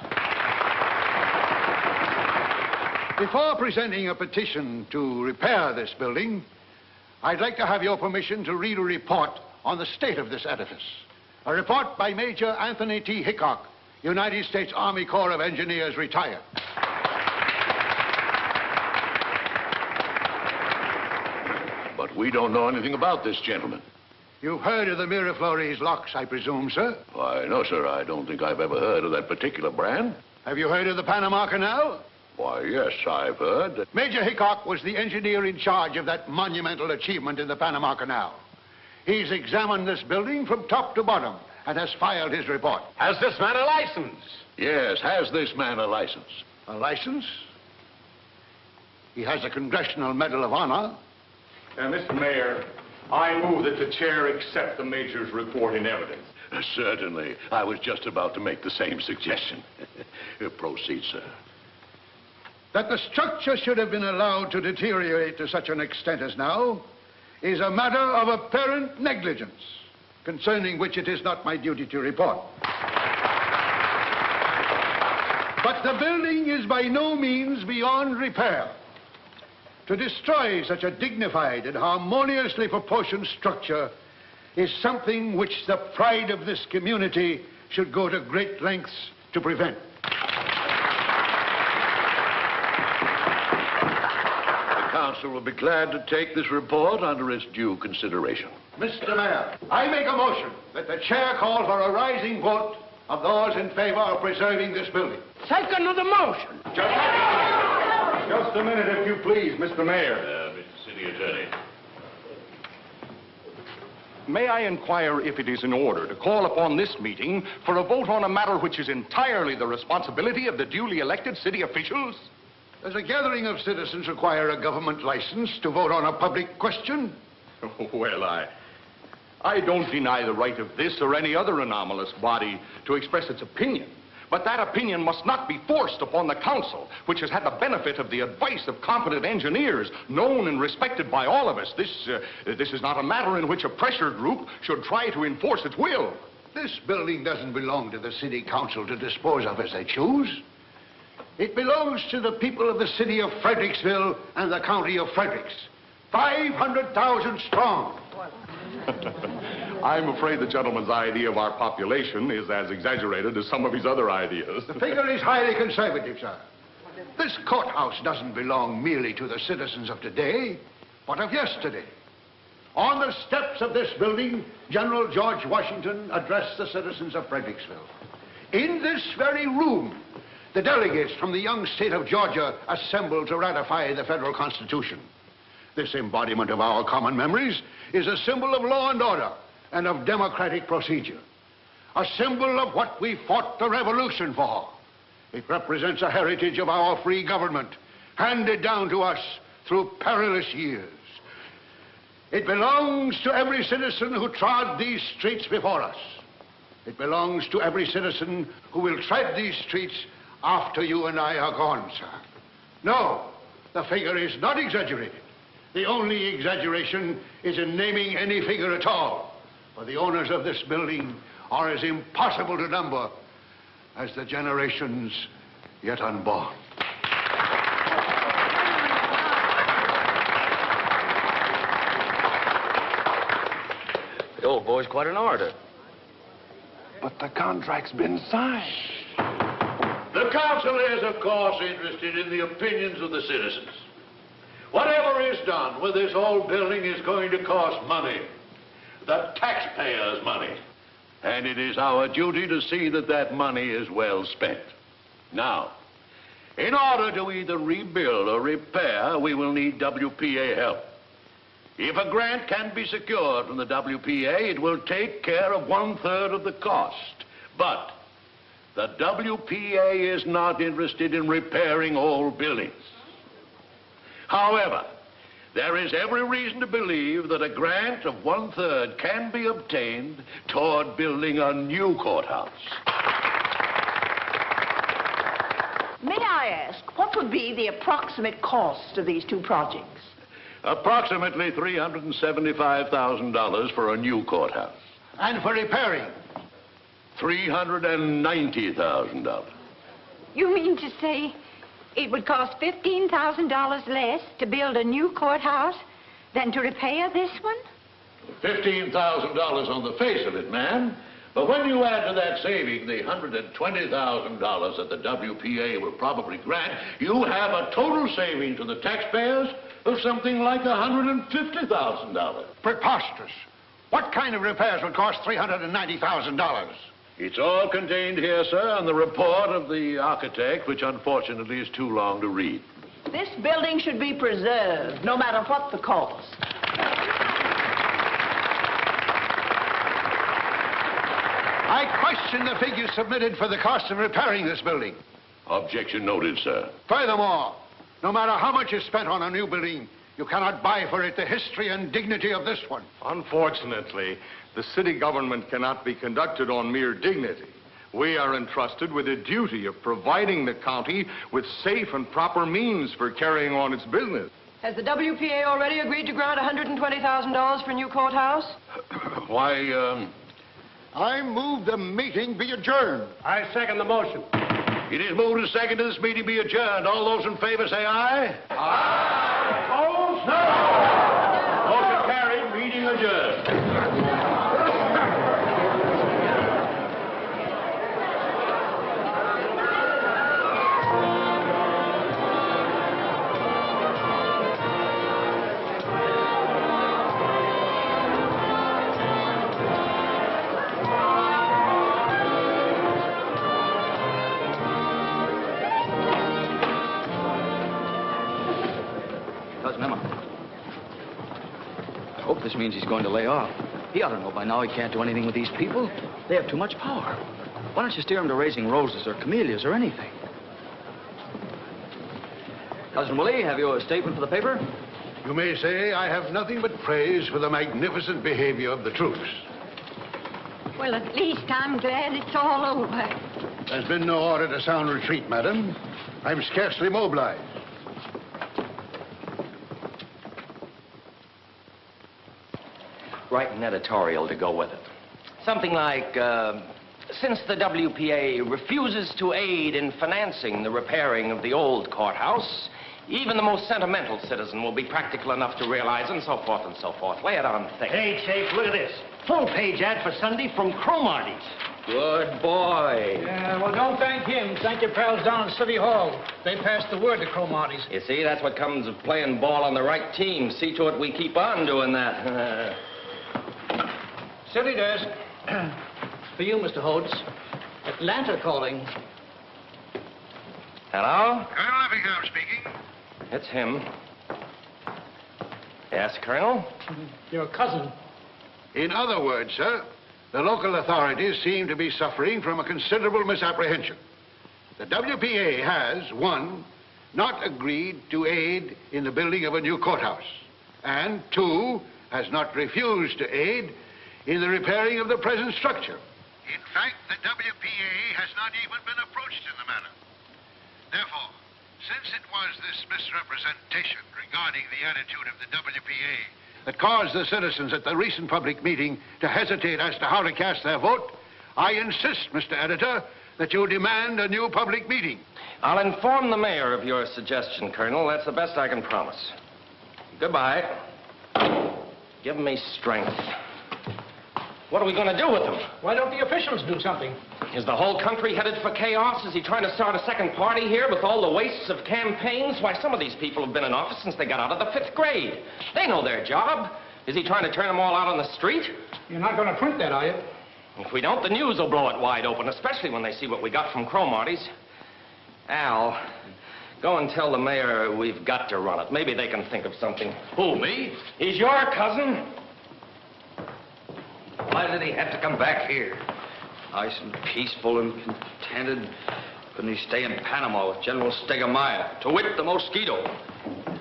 before presenting a petition to repair this building, I'd like to have your permission to read a report on the state of this edifice. A report by Major Anthony T. Hickok, United States Army Corps of Engineers, retired. But we don't know anything about this gentleman. You've heard of the Miraflores locks, I presume, sir? Why, no, sir. I don't think I've ever heard of that particular brand. Have you heard of the Panama Canal? Why, yes, I've heard that. Major Hickok was the engineer in charge of that monumental achievement in the Panama Canal. He's examined this building from top to bottom and has filed his report. Has this man a license? Yes, has this man a license? A license? He has a Congressional Medal of Honor. Mr. Mayor, I move that the chair accept the Major's report in evidence. Certainly. I was just about to make the same suggestion. Proceed, sir. That the structure should have been allowed to deteriorate to such an extent as now is a matter of apparent negligence, concerning which it is not my duty to report. But the building is by no means beyond repair. To destroy such a dignified and harmoniously proportioned structure is something which the pride of this community should go to great lengths to prevent. The council will be glad to take this report under its due consideration. Mr. Mayor, I make a motion that the chair call for a rising vote of those in favor of preserving this building. Second of the motion. Just a minute, if you please, Mr. Mayor. Mr. City Attorney. May I inquire if it is in order to call upon this meeting for a vote on a matter which is entirely the responsibility of the duly elected city officials? Does a gathering of citizens require a government license to vote on a public question? Well, I don't deny the right of this or any other anomalous body to express its opinion. But that opinion must not be forced upon the council, which has had the benefit of the advice of competent engineers, known and respected by all of us. This is not a matter in which a pressure group should try to enforce its will. This building doesn't belong to the city council to dispose of as they choose. It belongs to the people of the city of Fredericksville and the county of Fredericks. 500,000 strong. I'm afraid the gentleman's idea of our population is as exaggerated as some of his other ideas. The figure is highly conservative, sir. This courthouse doesn't belong merely to the citizens of today, but of yesterday. On the steps of this building, General George Washington addressed the citizens of Fredericksville. In this very room, the delegates from the young state of Georgia assembled to ratify the federal Constitution. This embodiment of our common memories is a symbol of law and order and of democratic procedure. A symbol of what we fought the revolution for. It represents a heritage of our free government, handed down to us through perilous years. It belongs to every citizen who trod these streets before us. It belongs to every citizen who will tread these streets after you and I are gone, sir. No, the figure is not exaggerated. The only exaggeration is in naming any figure at all. For the owners of this building are as impossible to number as the generations yet unborn. The old boy's quite an orator. But the contract's been signed. The council is, of course, interested in the opinions of the citizens. Whatever is done with this old building is going to cost money. The taxpayers' money. And it is our duty to see that that money is well spent. Now, in order to either rebuild or repair, we will need WPA help. If a grant can be secured from the WPA, it will take care of 1/3 of the cost. But the WPA is not interested in repairing old buildings. However, there is every reason to believe that a grant of 1/3 can be obtained toward building a new courthouse. May I ask, what would be the approximate cost of these two projects? Approximately $375,000 for a new courthouse. And for repairing? $390,000. You mean to say it would cost $15,000 less to build a new courthouse than to repair this one? $15,000 on the face of it, ma'am. But when you add to that saving the $120,000 that the WPA will probably grant, you have a total saving to the taxpayers of something like $150,000. Preposterous. What kind of repairs would cost $390,000? It's all contained here, sir, on the report of the architect, which unfortunately is too long to read. This building should be preserved, no matter what the cost. I question the figure submitted for the cost of repairing this building. Objection noted, sir. Furthermore, no matter how much is spent on a new building, you cannot buy for it the history and dignity of this one. Unfortunately, the city government cannot be conducted on mere dignity. We are entrusted with a duty of providing the county with safe and proper means for carrying on its business. Has the WPA already agreed to grant $120,000 for a new courthouse? Why, I move the meeting be adjourned. I second the motion. It is moved and seconded this meeting be adjourned. All those in favor say aye. Aye. Opposed? No. Motion carried. Meeting adjourned. This means he's going to lay off. He ought to know by now he can't do anything with these people. They have too much power. Why don't you steer him to raising roses or camellias or anything? Cousin Willie, have you a statement for the paper? You may say I have nothing but praise for the magnificent behavior of the troops. Well, at least I'm glad it's all over. There's been no order to sound retreat, madam. I'm scarcely mobilized. Write an editorial to go with it. Something like, since the WPA refuses to aid in financing the repairing of the old courthouse, even the most sentimental citizen will be practical enough to realize, and so forth and so forth. Lay it on thick. Hey, Chief, look at this. Full-page ad for Sunday from Cromarty's. Good boy. Yeah, well, don't thank him. Thank your pals down at City Hall. They passed the word to Cromarty's. You see, that's what comes of playing ball on the right team. See to it we keep on doing that. City desk. For you, Mr. Hoats. Atlanta calling. Hello? Colonel Effingham speaking. It's him. Yes, Colonel? Your cousin. In other words, sir, the local authorities seem to be suffering from a considerable misapprehension. The WPA has, 1, not agreed to aid in the building of a new courthouse, and 2, has not refused to aid in the repairing of the present structure. In fact, the WPA has not even been approached in the matter. Therefore, since it was this misrepresentation regarding the attitude of the WPA that caused the citizens at the recent public meeting to hesitate as to how to cast their vote, I insist, Mr. Editor, that you demand a new public meeting. I'll inform the mayor of your suggestion, Colonel. That's the best I can promise. Goodbye. Give me strength. What are we going to do with him? Why don't the officials do something? Is the whole country headed for chaos? Is he trying to start a second party here with all the wastes of campaigns? Why, some of these people have been in office since they got out of the 5th grade. They know their job. Is he trying to turn them all out on the street? You're not going to print that, are you? If we don't, the news will blow it wide open, especially when they see what we got from Cromarty's. Al, go and tell the mayor we've got to run it. Maybe they can think of something. Who, me? He's your cousin. Why did he have to come back here? Nice and peaceful and contented. Couldn't he stay in Panama with General Stegomaier? To wit, the mosquito.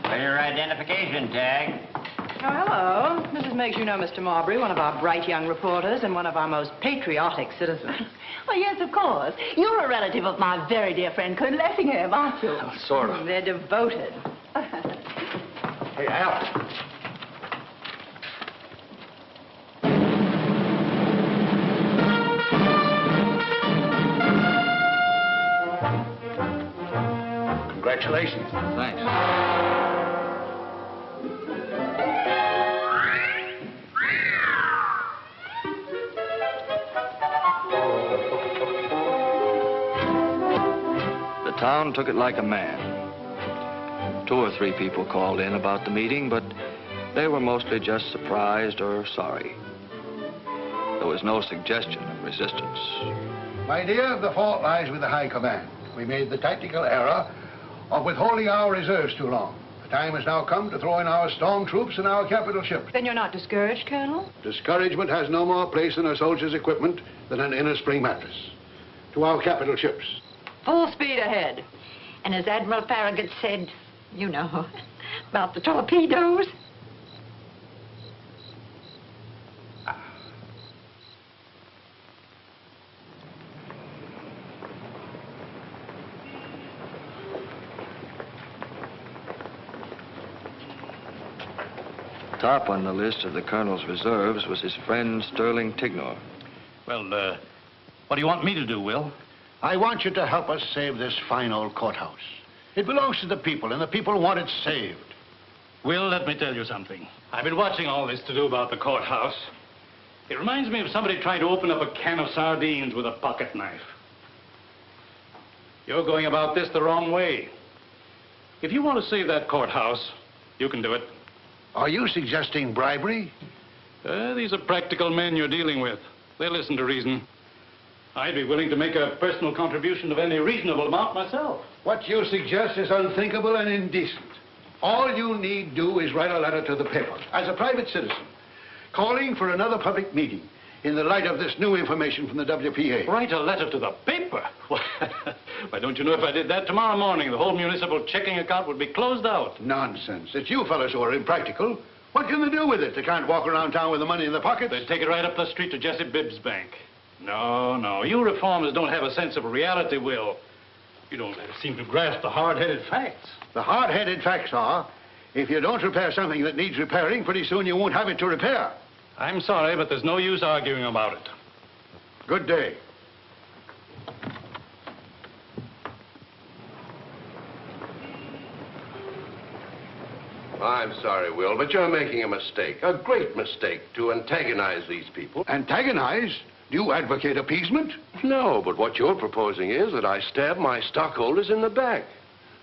Your identification tag. Oh, hello. Mrs. Meggs, you know Mr. Marbury, one of our bright young reporters and one of our most patriotic citizens. Oh, yes, of course. You're a relative of my very dear friend, Colonel Effingham, aren't you? Sort of. They're devoted. Hey, Al. Congratulations. Thanks. The town took it like a man. 2 or 3 people called in about the meeting, but they were mostly just surprised or sorry. There was no suggestion of resistance. My dear, the fault lies with the High Command. We made the tactical error of withholding our reserves too long. The time has now come to throw in our storm troops and our capital ships. Then you're not discouraged, Colonel? Discouragement has no more place in a soldier's equipment than an inner spring mattress. To our capital ships. Full speed ahead. And as Admiral Farragut said, you know, about the torpedoes. Top on the list of the colonel's reserves was his friend Sterling Tignor. Well, what do you want me to do, Will? I want you to help us save this fine old courthouse. It belongs to the people, and the people want it saved. Will, let me tell you something. I've been watching all this to do about the courthouse. It reminds me of somebody trying to open up a can of sardines with a pocket knife. You're going about this the wrong way. If you want to save that courthouse, you can do it. Are you suggesting bribery? These are practical men you're dealing with. They listen to reason. I'd be willing to make a personal contribution of any reasonable amount myself. What you suggest is unthinkable and indecent. All you need do is write a letter to the paper, as a private citizen, calling for another public meeting in the light of this new information from the WPA. Write a letter to the paper? Why, don't you know if I did that tomorrow morning, the whole municipal checking account would be closed out? Nonsense. It's you fellas who are impractical. What can they do with it? They can't walk around town with the money in their pockets. They'd take it right up the street to Jesse Bibb's bank. No, you reformers don't have a sense of reality, Will. You don't seem to grasp the hard-headed facts. The hard-headed facts are, if you don't repair something that needs repairing, pretty soon you won't have it to repair. I'm sorry, but there's no use arguing about it. Good day. I'm sorry, Will, but you're making a mistake, a great mistake, to antagonize these people. Antagonize? Do you advocate appeasement? No, but what you're proposing is that I stab my stockholders in the back.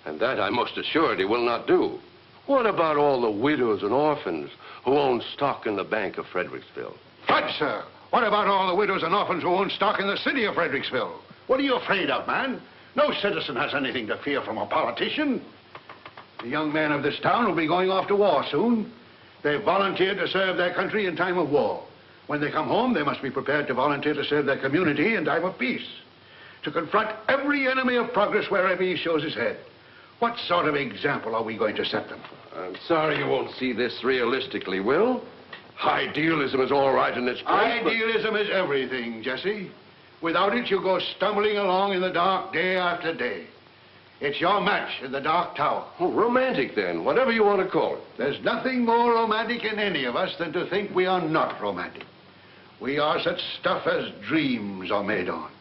And that, I'm most assured, he will not do. What about all the widows and orphans who own stock in the Bank of Fredericksville? Fudge, sir. What about all the widows and orphans who own stock in the city of Fredericksville? What are you afraid of, man? No citizen has anything to fear from a politician. The young men of this town will be going off to war soon. They've volunteered to serve their country in time of war. When they come home, they must be prepared to volunteer to serve their community in time of peace. To confront every enemy of progress wherever he shows his head. What sort of example are we going to set them? I'm sorry you won't see this realistically, Will. Idealism is all right in its place, Idealism is everything, Jesse. Without it, you go stumbling along in the dark day after day. It's your match in the Dark Tower. Oh, romantic, then, whatever you want to call it. There's nothing more romantic in any of us than to think we are not romantic. We are such stuff as dreams are made on.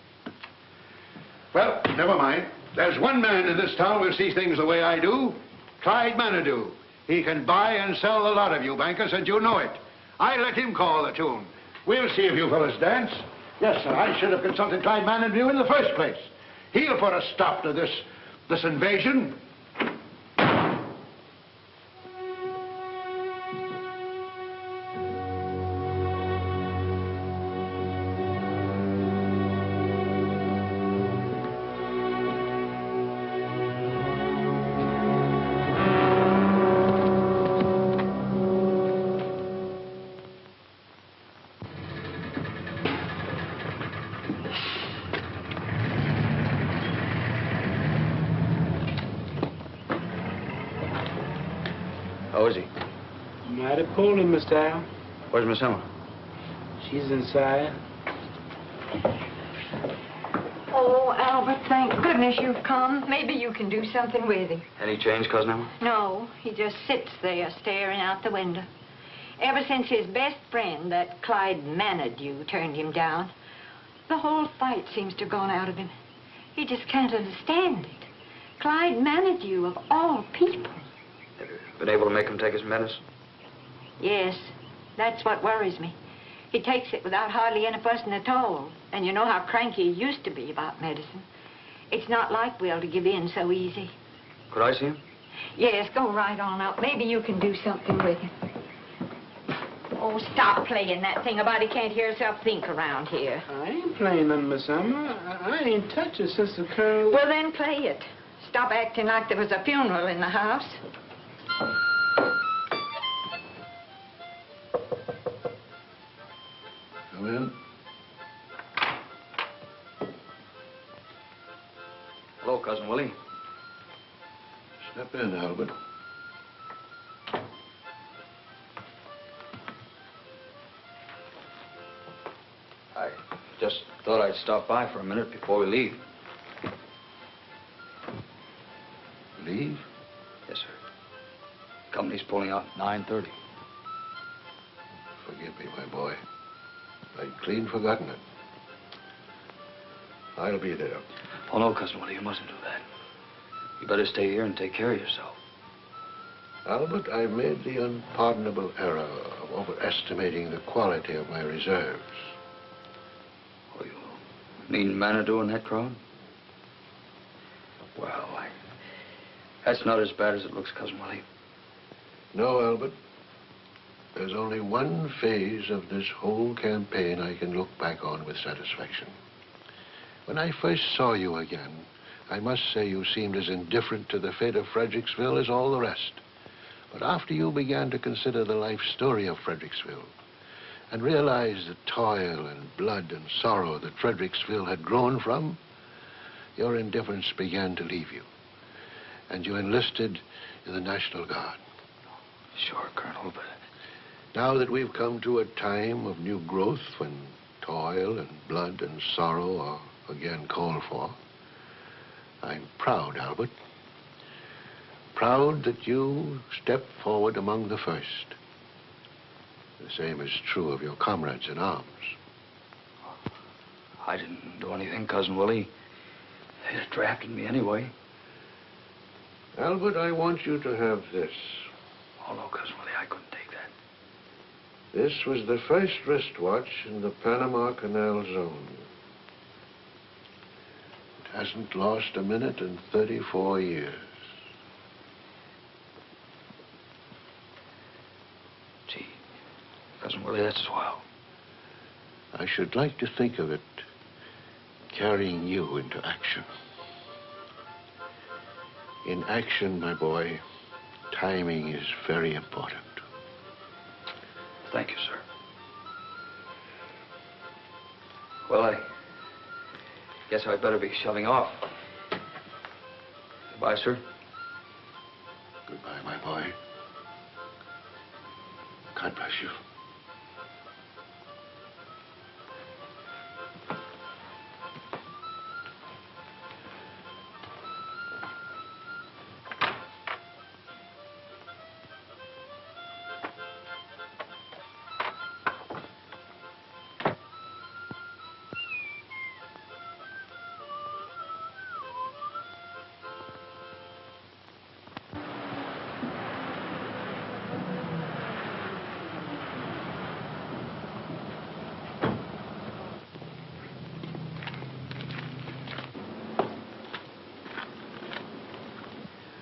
Well, never mind. There's one man in this town who sees things the way I do. Clyde Manitou. He can buy and sell a lot of you bankers, and you know it. I let him call the tune. We'll see if you fellas dance. Yes, sir, I should have consulted Clyde Manitou in the first place. He'll put a stop to this invasion. How is he? Mighty poorly, Mr. Al. Where's Miss Emma? She's inside. Oh, Albert, thank goodness you've come. Maybe you can do something with him. Any change, Cousin Emma? No, he just sits there staring out the window. Ever since his best friend, that Clyde Manidew, turned him down, the whole fight seems to have gone out of him. He just can't understand it. Clyde Manidew, of all people. Have you been able to make him take his medicine? Yes, that's what worries me. He takes it without hardly any fussing at all. And you know how cranky he used to be about medicine. It's not like Will to give in so easy. Could I see him? Yes, go right on up. Maybe you can do something with him. Oh, stop playing that thing about he can't hear himself think around here. I ain't playing nothing, Miss Emma. I ain't touched it since the Colonel... Well, then play it. Stop acting like there was a funeral in the house. Come in. Hello, Cousin Willie. Step in, Albert. I just thought I'd stop by for a minute before we leave. Leave? Yes, sir. Company's pulling out at 9:30. Forgive me, my boy. I'd clean forgotten it. I'll be there. Oh, no, Cousin Willie, you mustn't do that. You better stay here and take care of yourself. Albert, I made the unpardonable error of overestimating the quality of my reserves. Oh, you mean Manitou and that crowd? Well, that's not as bad as it looks, Cousin Willie. No, Albert. There's only one phase of this whole campaign I can look back on with satisfaction. When I first saw you again, I must say you seemed as indifferent to the fate of Fredericksville as all the rest. But after you began to consider the life story of Fredericksville and realized the toil and blood and sorrow that Fredericksville had grown from, your indifference began to leave you. And you enlisted in the National Guard. Sure, Colonel, but... Now that we've come to a time of new growth when toil and blood and sorrow are again called for, I'm proud, Albert. Proud that you stepped forward among the first. The same is true of your comrades in arms. I didn't do anything, Cousin Willie. They just drafted me anyway. Albert, I want you to have this. Oh, no, Cousin Willie, I couldn't take that. This was the first wristwatch in the Panama Canal Zone. It hasn't lost a minute in 34 years. Gee, Cousin Willie, that's swell. I should like to think of it carrying you into action. In action, my boy, timing is very important. Thank you, sir. Well, I guess I'd better be shoving off. Goodbye, sir. Goodbye, my boy. God bless you.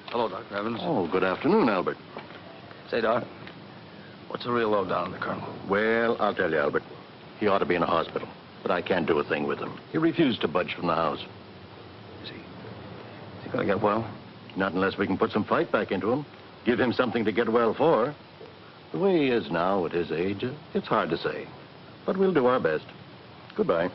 Hello, Dr. Evans. Oh, good afternoon, Albert. Say, Doc, what's the real lowdown on the Colonel? Well, I'll tell you, Albert. He ought to be in a hospital, but I can't do a thing with him. He refused to budge from the house. Is he gonna get well? Not unless we can put some fight back into him. Give him something to get well for. The way he is now at his age, it's hard to say. But we'll do our best. Goodbye.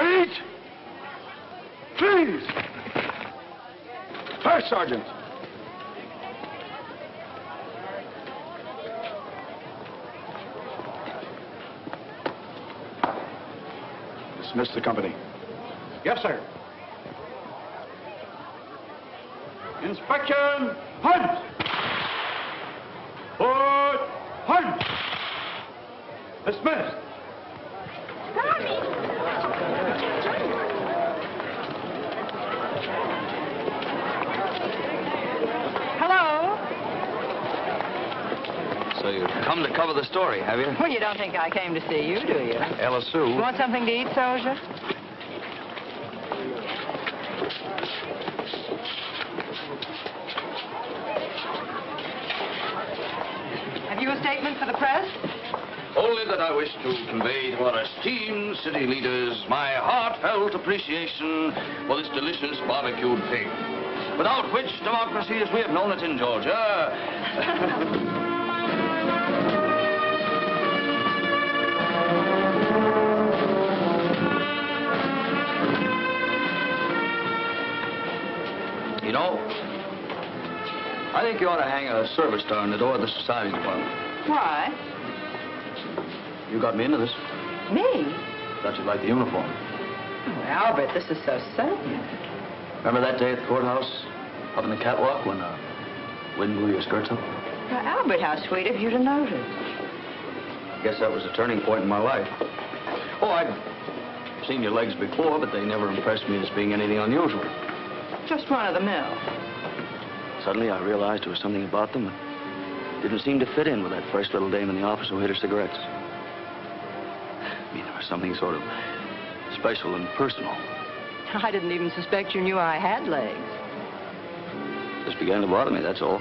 Wait! Please! First Sergeant. Dismiss the company. Yes, sir. Inspection, hunt! Foot, hunt! Dismissed. Hello? So you've come to cover the story, have you? Well, you don't think I came to see you, do you? Ella Sue. You want something to eat, soldier? Have you a statement for the press? Only that I wish to convey to our esteemed city leaders my heartfelt appreciation for this delicious barbecued pig, without which democracy as we have known it in Georgia. You know, I think you ought to hang a service star on the door of the society department. Why? You got me into this. Me? Thought you'd like the uniform. Oh, Albert, this is so sudden. Remember that day at the courthouse, up in the catwalk, when wind blew your skirts up? Well, Albert, how sweet of you to notice. I guess that was a turning point in my life. Oh, I'd seen your legs before, but they never impressed me as being anything unusual. Just one of the mill. Suddenly, I realized there was something about them that didn't seem to fit in with that fresh little dame in the office who hid her cigarettes. I mean, there was something sort of special and personal. I didn't even suspect you knew I had legs. Just began to bother me, that's all.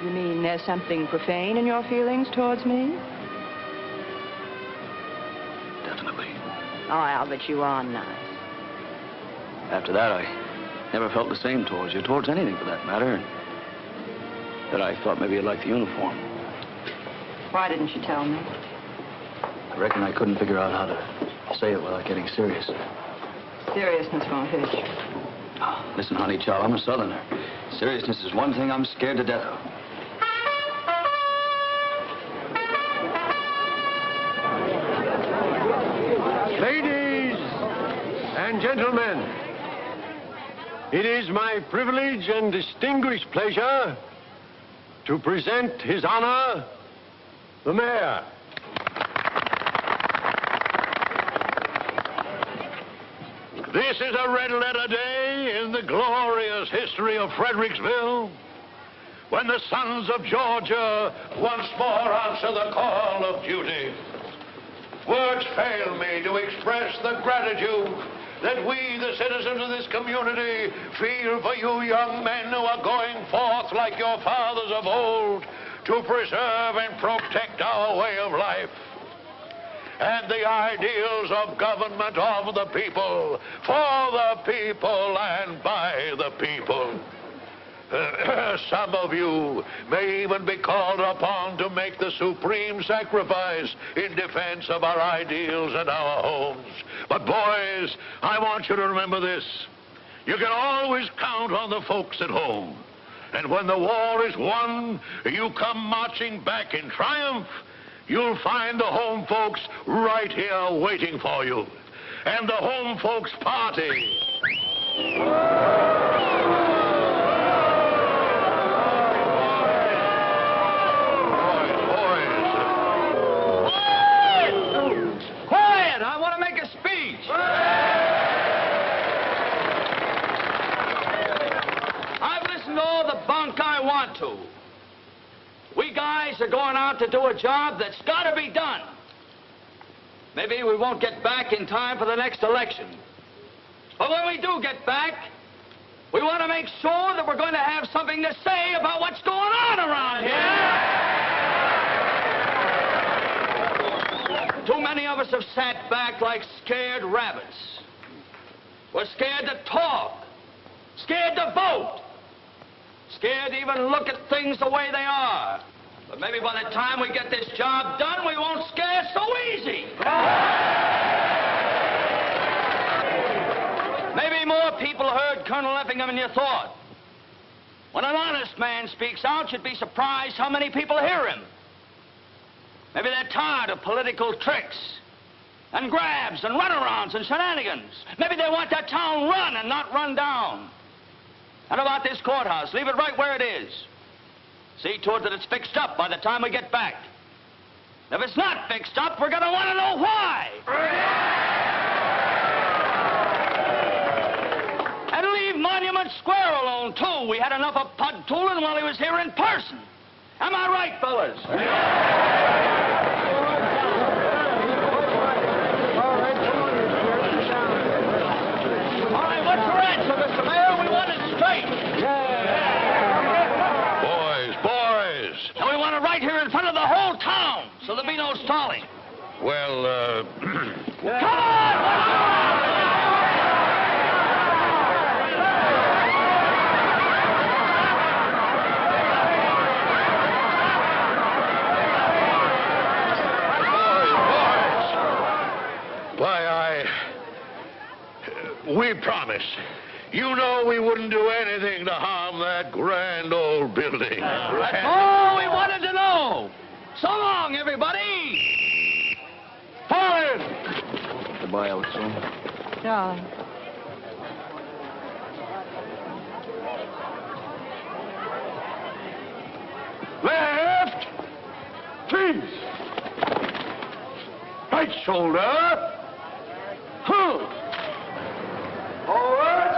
You mean there's something profane in your feelings towards me? Definitely. Oh, Albert, you are nice. After that, I never felt the same towards you, towards anything for that matter. And that I thought maybe you'd like the uniform. Why didn't you tell me? I reckon I couldn't figure out how to say it without getting serious. Seriousness won't hurt you. Oh, listen, honey, child, I'm a Southerner. Seriousness is one thing I'm scared to death of. Ladies and gentlemen, it is my privilege and distinguished pleasure to present His Honor, the Mayor. This is a red-letter day in the glorious history of Fredericksville, when the sons of Georgia once more answer the call of duty. Words fail me to express the gratitude that we, the citizens of this community, feel for you young men who are going forth like your fathers of old to preserve and protect our way of life and the ideals of government of the people, for the people and by the people. Some of you may even be called upon to make the supreme sacrifice in defense of our ideals and our homes. But boys, I want you to remember this. You can always count on the folks at home. And when the war is won, you come marching back in triumph, you'll find the home folks right here waiting for you. And the home folks party. Quiet! I want to make a speech. I've listened to all the bunk I want to. We guys are going out to do a job that's got to be done. Maybe we won't get back in time for the next election. But when we do get back, we want to make sure that we're going to have something to say about what's going on around here. Too many of us have sat back like scared rabbits. We're scared to talk, scared to vote, scared to even look at things the way they are. But maybe by the time we get this job done, we won't scare so easy. people heard Colonel Effingham than you thought. When an honest man speaks out, you'd be surprised how many people hear him. Maybe they're tired of political tricks and grabs and runarounds and shenanigans. Maybe they want that town run and not run down. And about this courthouse, leave it right where it is. See to it that it's fixed up by the time we get back. If it's not fixed up, we're going to want to know why. And leave Monument Square alone, too. We had enough of pud tooling while he was here in person. Am I right, fellas? All right, what's your answer, Mr. Mayor? We want it straight. Boys. And we want it right here in front of the whole town, so there'll be no stalling. Well, Come on! We promised. You know we wouldn't do anything to harm that grand old building. That's all we wanted to know. So long, everybody. Forward. Goodbye, Allyn. Darling. Left. Please. Right shoulder. Huh. Forward.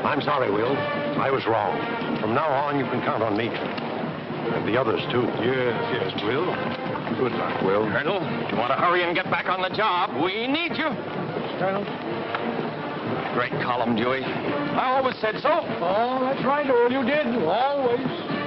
I'm sorry, Will. I was wrong. From now on, you can count on Meek. And the others, too. Yes, Will. Good luck, Will. Colonel, you want to hurry and get back on the job? We need you. Colonel? Great column, Dewey. I always said so. Oh, that's right, Earl. You did. Always.